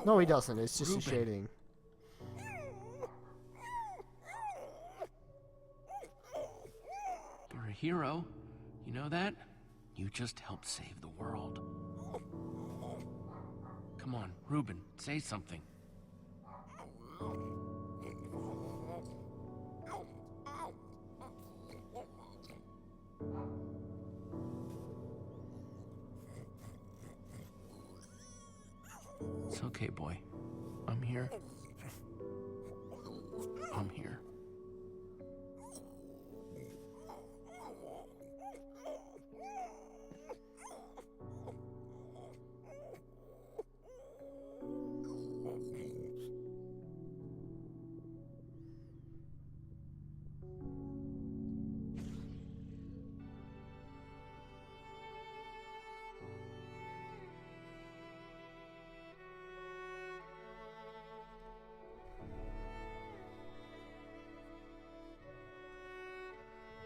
No, he doesn't. It's just a Reuben. shading. You're a hero. You know that? You just helped save the world. Come on, Reuben, say something. It's okay, boy. I'm here. I'm here.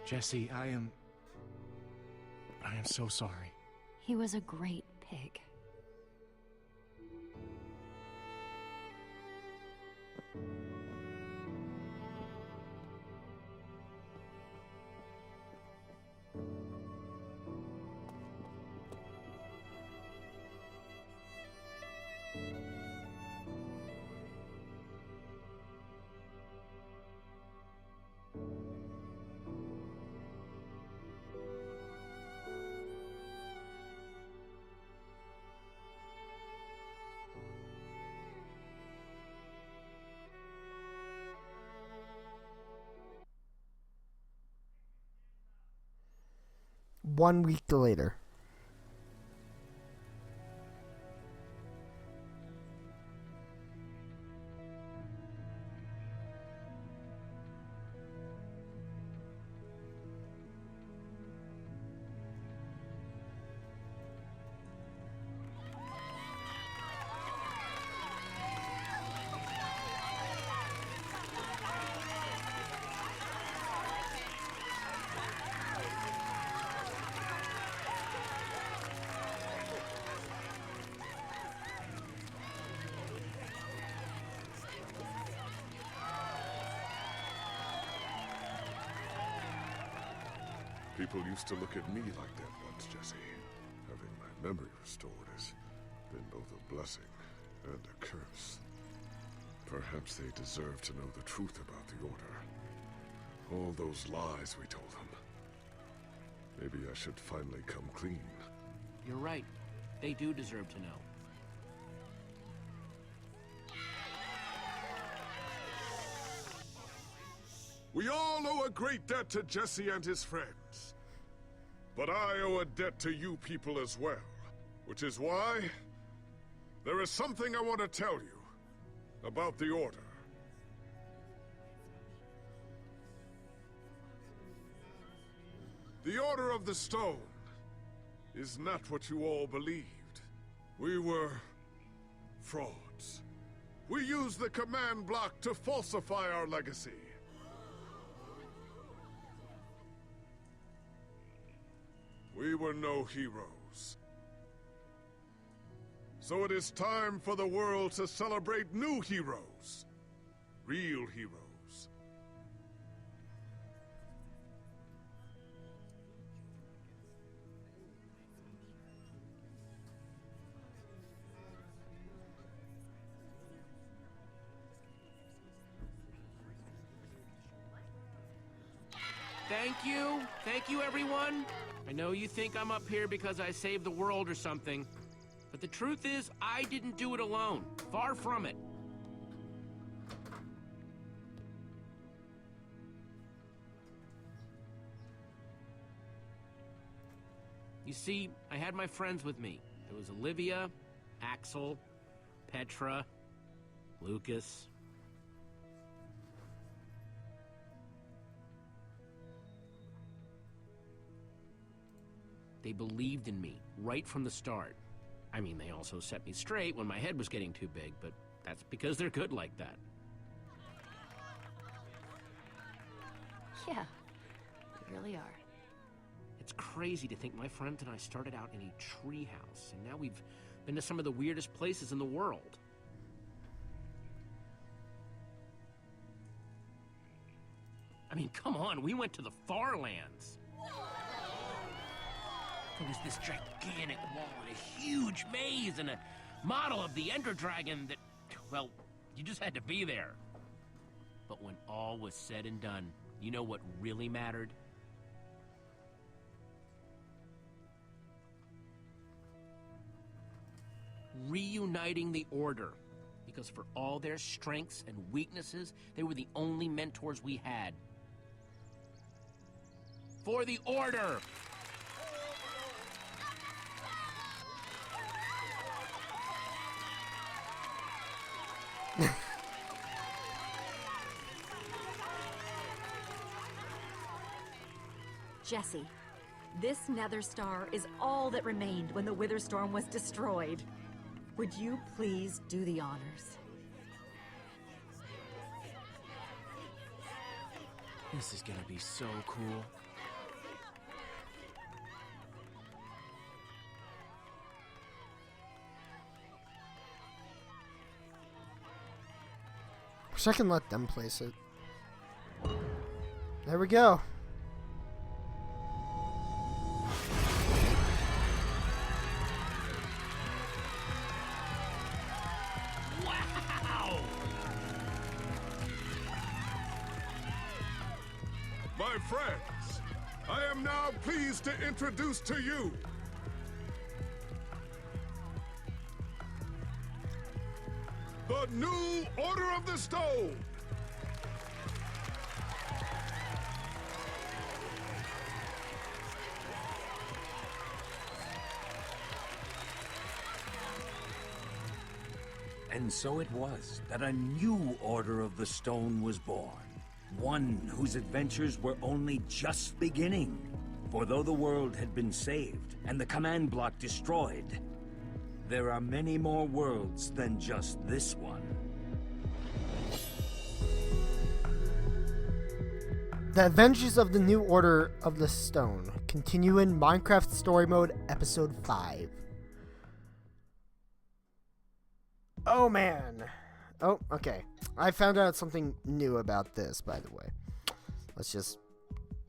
Jesse, I am so sorry. He was a great pig. One week later. People used to look at me like that once, Jesse. Having my memory restored has been both a blessing and a curse. Perhaps they deserve to know the truth about the Order. All those lies we told them. Maybe I should finally come clean. You're right. They do deserve to know. We all owe a great debt to Jesse and his friends. But I owe a debt to you people as well. Which is why there is something I want to tell you about the Order. The Order of the Stone is not what you all believed. We were frauds. We used the command block to falsify our legacy. We were no heroes. So it is time for the world to celebrate new heroes. Real heroes. Thank you. Thank you, everyone. I know you think I'm up here because I saved the world or something, but the truth is, I didn't do it alone. Far from it. You see, I had my friends with me. There was Olivia, Axel, Petra, Lucas. They believed in me right from the start. I mean, they also set me straight when my head was getting too big, but that's because they're good like that. Yeah, you really are. It's crazy to think my friends and I started out in a treehouse, and now we've been to some of the weirdest places in the world. I mean, come on, we went to the far lands. There was this gigantic wall and a huge maze and a model of the Ender Dragon that, well, you just had to be there. But when all was said and done, you know what really mattered? Reuniting the Order. Because for all their strengths and weaknesses, they were the only mentors we had. For the Order! Jesse, this Nether Star is all that remained when the Witherstorm was destroyed. Would you please do the honors? This is gonna be so cool. Wish I can let them place it. There we go. Wow! My friends, I am now pleased to introduce to you the new Order of the Stone. And so it was that a new Order of the Stone was born. One whose adventures were only just beginning. For though the world had been saved and the command block destroyed, there are many more worlds than just this one. The Adventures of the New Order of the Stone continue in Minecraft Story Mode Episode 5. Oh man. Oh, okay. I found out something new about this, by the way. Let's just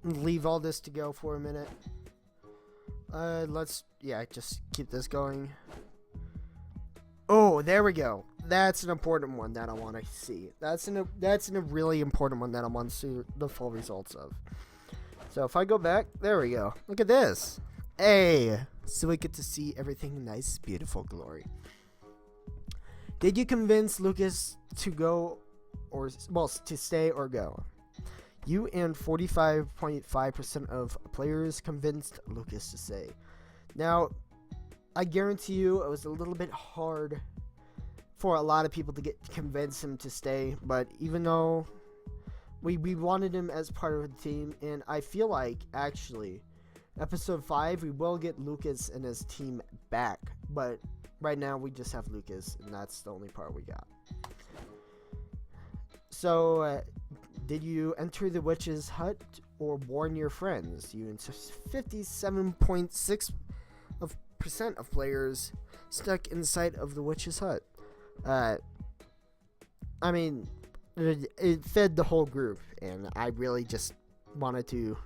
leave all this to go for a minute. Just keep this going. Oh, there we go. That's an important one that I want to see. That's a really important one that I want to see the full results of. So if I go back, there we go. Look at this. Hey, so we get to see everything nice, beautiful, glory. Did you convince Lucas to go, to stay or go? You and 45.5% of players convinced Lucas to stay. Now, I guarantee you it was a little bit hard for a lot of people to convince him to stay, but even though we wanted him as part of the team, and I feel like, actually, Episode 5, we will get Lucas and his team back, but right now we just have Lucas, and that's the only part we got. So, did you enter the witch's hut or warn your friends? You 57.6% of players stuck inside of the witch's hut. I mean, it fed the whole group, and I really just wanted to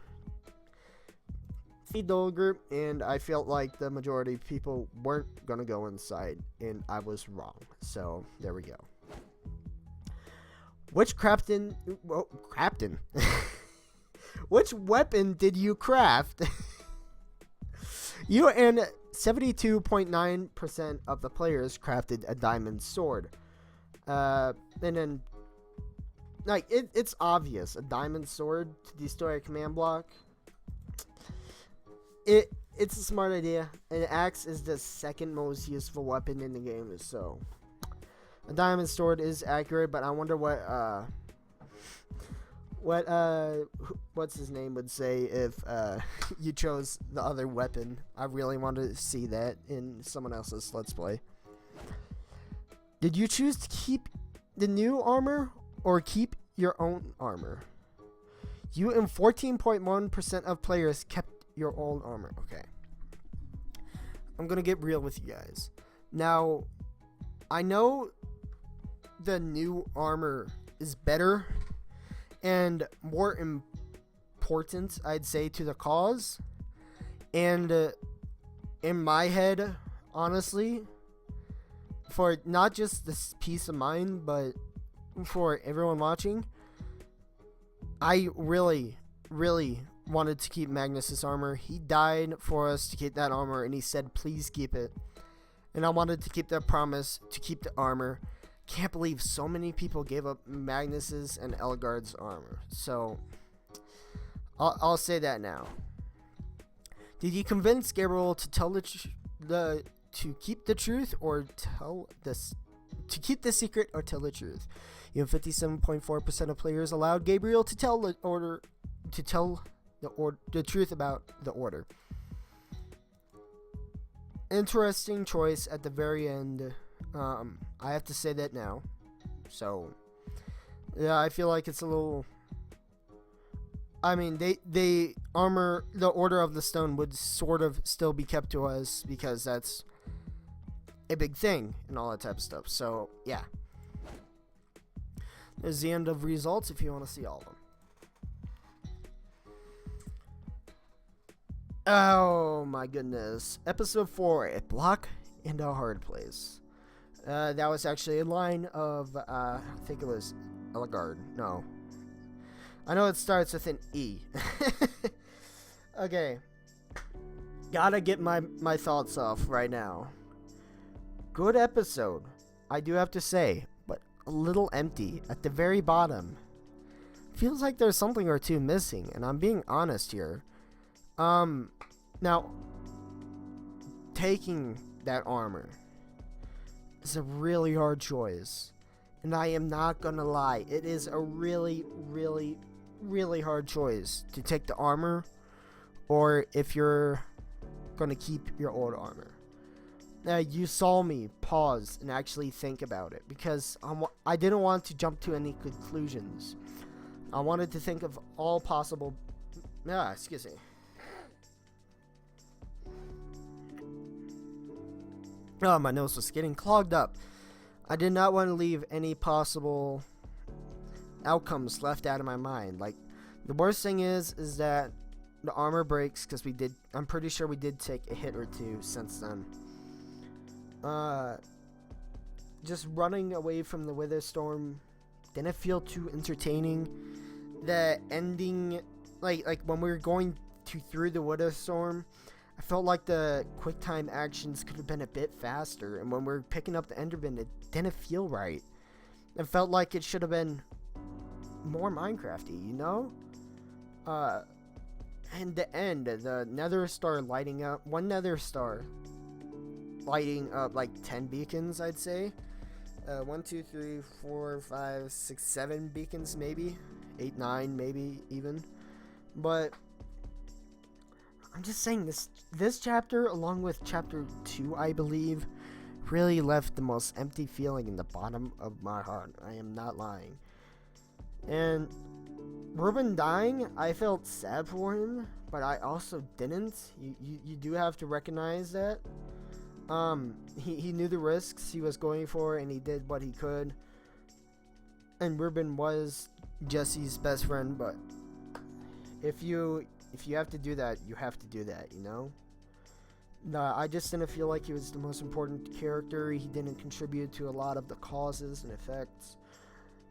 feed the whole group, and I felt like the majority of people weren't gonna go inside, and I was wrong. So there we go. Which Which weapon did you craft? You and 72.9% of the players crafted a diamond sword. And then, like, it's obvious. A diamond sword to destroy a command block. It's a smart idea. An axe is the second most useful weapon in the game, so a diamond sword is accurate, but I wonder what's his name would say if you chose the other weapon. I really want to see that in someone else's Let's Play. Did you choose to keep the new armor or keep your own armor? You and 14.1% of players kept your old armor. Okay. I'm gonna get real with you guys. Now, I know the new armor is better and more important, I'd say, to the cause. And in my head, honestly, for not just this peace of mind, but for everyone watching, I really, really wanted to keep Magnus's armor. He died for us to keep that armor, and he said, please keep it. And I wanted to keep that promise to keep the armor. Can't believe so many people gave up Magnus's and Ellegaard's armor. So, I'll say that now. Did you convince Gabriel to tell to keep the truth or to keep the secret or tell the truth? You have 57.4% of players allowed Gabriel to tell the truth about the order. Interesting choice at the very end. I have to say that now. So, yeah, I feel like it's a little. I mean, the Order of the Stone would sort of still be kept to us because that's a big thing and all that type of stuff. So, yeah. There's the end of results if you want to see all of them. Oh my goodness. Episode 4, A Block and a Hard Place. That was actually a line of, I think it was Ellegaard. No. I know it starts with an E. Okay. Gotta get my thoughts off right now. Good episode, I do have to say, but a little empty at the very bottom. Feels like there's something or two missing, and I'm being honest here. Now, taking that armor is a really hard choice, and I am not gonna lie, it is a really, really, really hard choice to take the armor, or if you're gonna keep your old armor. Now, you saw me pause and actually think about it, because I didn't want to jump to any conclusions. I wanted to think of all possible. Excuse me. Oh, my nose was getting clogged up. I did not want to leave any possible outcomes left out of my mind. Like, the worst thing is that the armor breaks because I'm pretty sure we did take a hit or two since then. Just running away from the Witherstorm didn't feel too entertaining. The ending, like when we were going through the Witherstorm, I felt like the quick time actions could have been a bit faster, and when we were picking up the Enderman, it didn't feel right. It felt like it should have been more Minecrafty, you know? And the end, the Nether Star lighting up, one Nether Star lighting up like 10 beacons, I'd say. 1, 2, 3, 4, 5, 6, 7 beacons, maybe 8, 9, maybe even. But I'm just saying, this chapter, along with chapter 2, I believe, really left the most empty feeling in the bottom of my heart. I am not lying. And Reuben dying, I felt sad for him, but I also didn't. You do have to recognize that. He knew the risks he was going for, and he did what he could. And Reuben was Jesse's best friend, but if you have to do that, you have to do that, you know? I just didn't feel like he was the most important character. He didn't contribute to a lot of the causes and effects.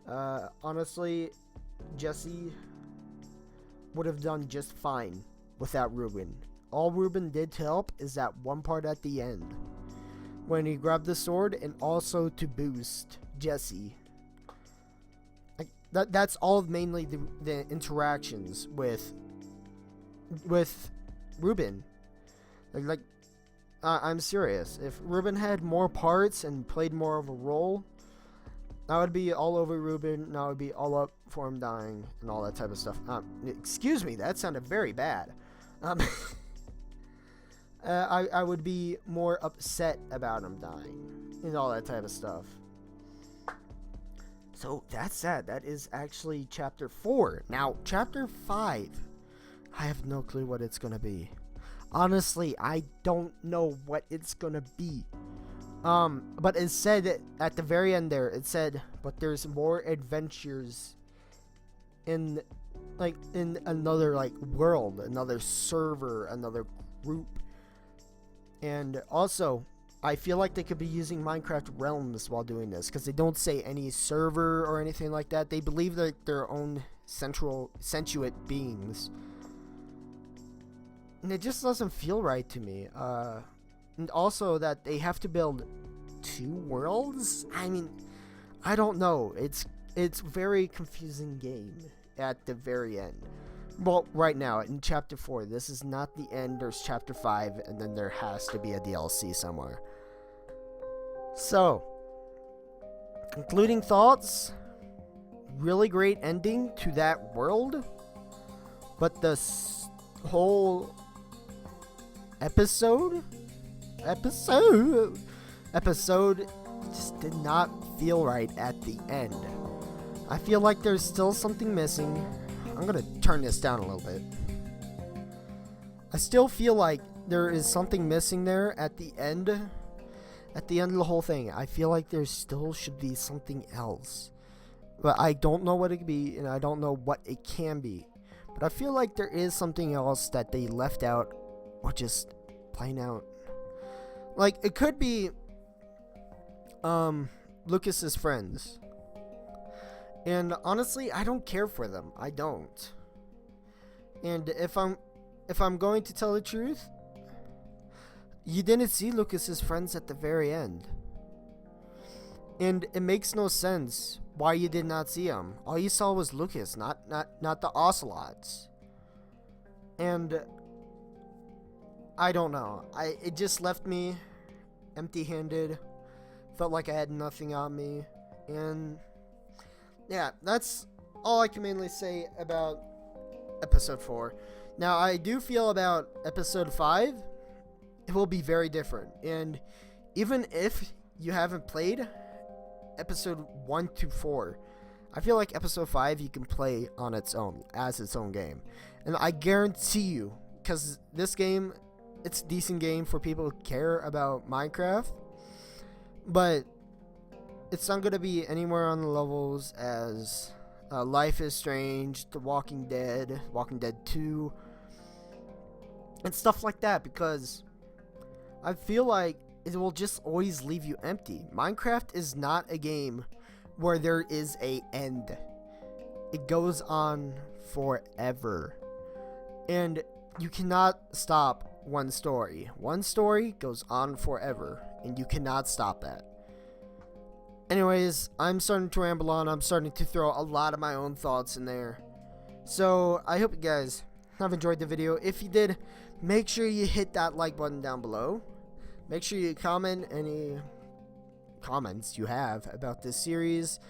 Honestly, Jesse would have done just fine without Ruben. All Ruben did to help is that one part at the end, when he grabbed the sword, and also to boost Jesse. Like, that's all mainly the interactions with Ruben. I'm serious. If Ruben had more parts and played more of a role, I would be all over Ruben, and I would be all up for him dying and all that type of stuff. Excuse me, that sounded very bad. I would be more upset about him dying and all that type of stuff. So that's that. That is actually chapter 4. Now, chapter 5, I have no clue what it's gonna be. Honestly, I don't know what it's gonna be. But it said at the very end there, it said, but there's more adventures in another world, another server, another group. And also, I feel like they could be using Minecraft Realms while doing this, because they don't say any server or anything like that. They believe they're their own sentient beings. And it just doesn't feel right to me. And also that they have to build 2 worlds? I mean, I don't know. It's very confusing game at the very end. Well, right now, in chapter 4, this is not the end. There's chapter 5, and then there has to be a DLC somewhere. So, concluding thoughts. Really great ending to that world. But the whole episode just did not feel right at the end. I feel like there's still something missing. I'm gonna turn this down a little bit. I still feel like there is something missing there at the end. At the end of the whole thing, I feel like there still should be something else. But I don't know what it could be, and I don't know what it can be. But I feel like there is something else that they left out, or just plain out. Like, it could be Lucas's friends. And honestly, I don't care for them. I don't. And if I'm going to tell the truth, you didn't see Lucas's friends at the very end. And it makes no sense why you did not see him. All you saw was Lucas, not the Ocelots. And I don't know. It just left me empty-handed. Felt like I had nothing on me. And yeah, that's all I can mainly say about episode 4. Now, I do feel about episode 5, it will be very different. And even if you haven't played episode 1 to 4, I feel like episode 5 you can play on its own, as its own game. And I guarantee you, because this game, it's a decent game for people who care about Minecraft, but it's not going to be anywhere on the levels as Life is Strange, The Walking Dead, Walking Dead 2, and stuff like that, because I feel like it will just always leave you empty. Minecraft is not a game where there is a end. It goes on forever. And you cannot stop one story. One story goes on forever, and you cannot stop that. Anyways, I'm starting to ramble on. I'm starting to throw a lot of my own thoughts in there. So, I hope you guys have enjoyed the video. If you did, make sure you hit that like button down below. Make sure you comment any comments you have about this series.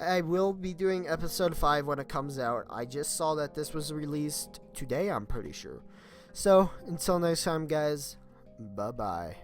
I will be doing episode 5 when it comes out. I just saw that this was released today, I'm pretty sure. So, until next time, guys, bye-bye.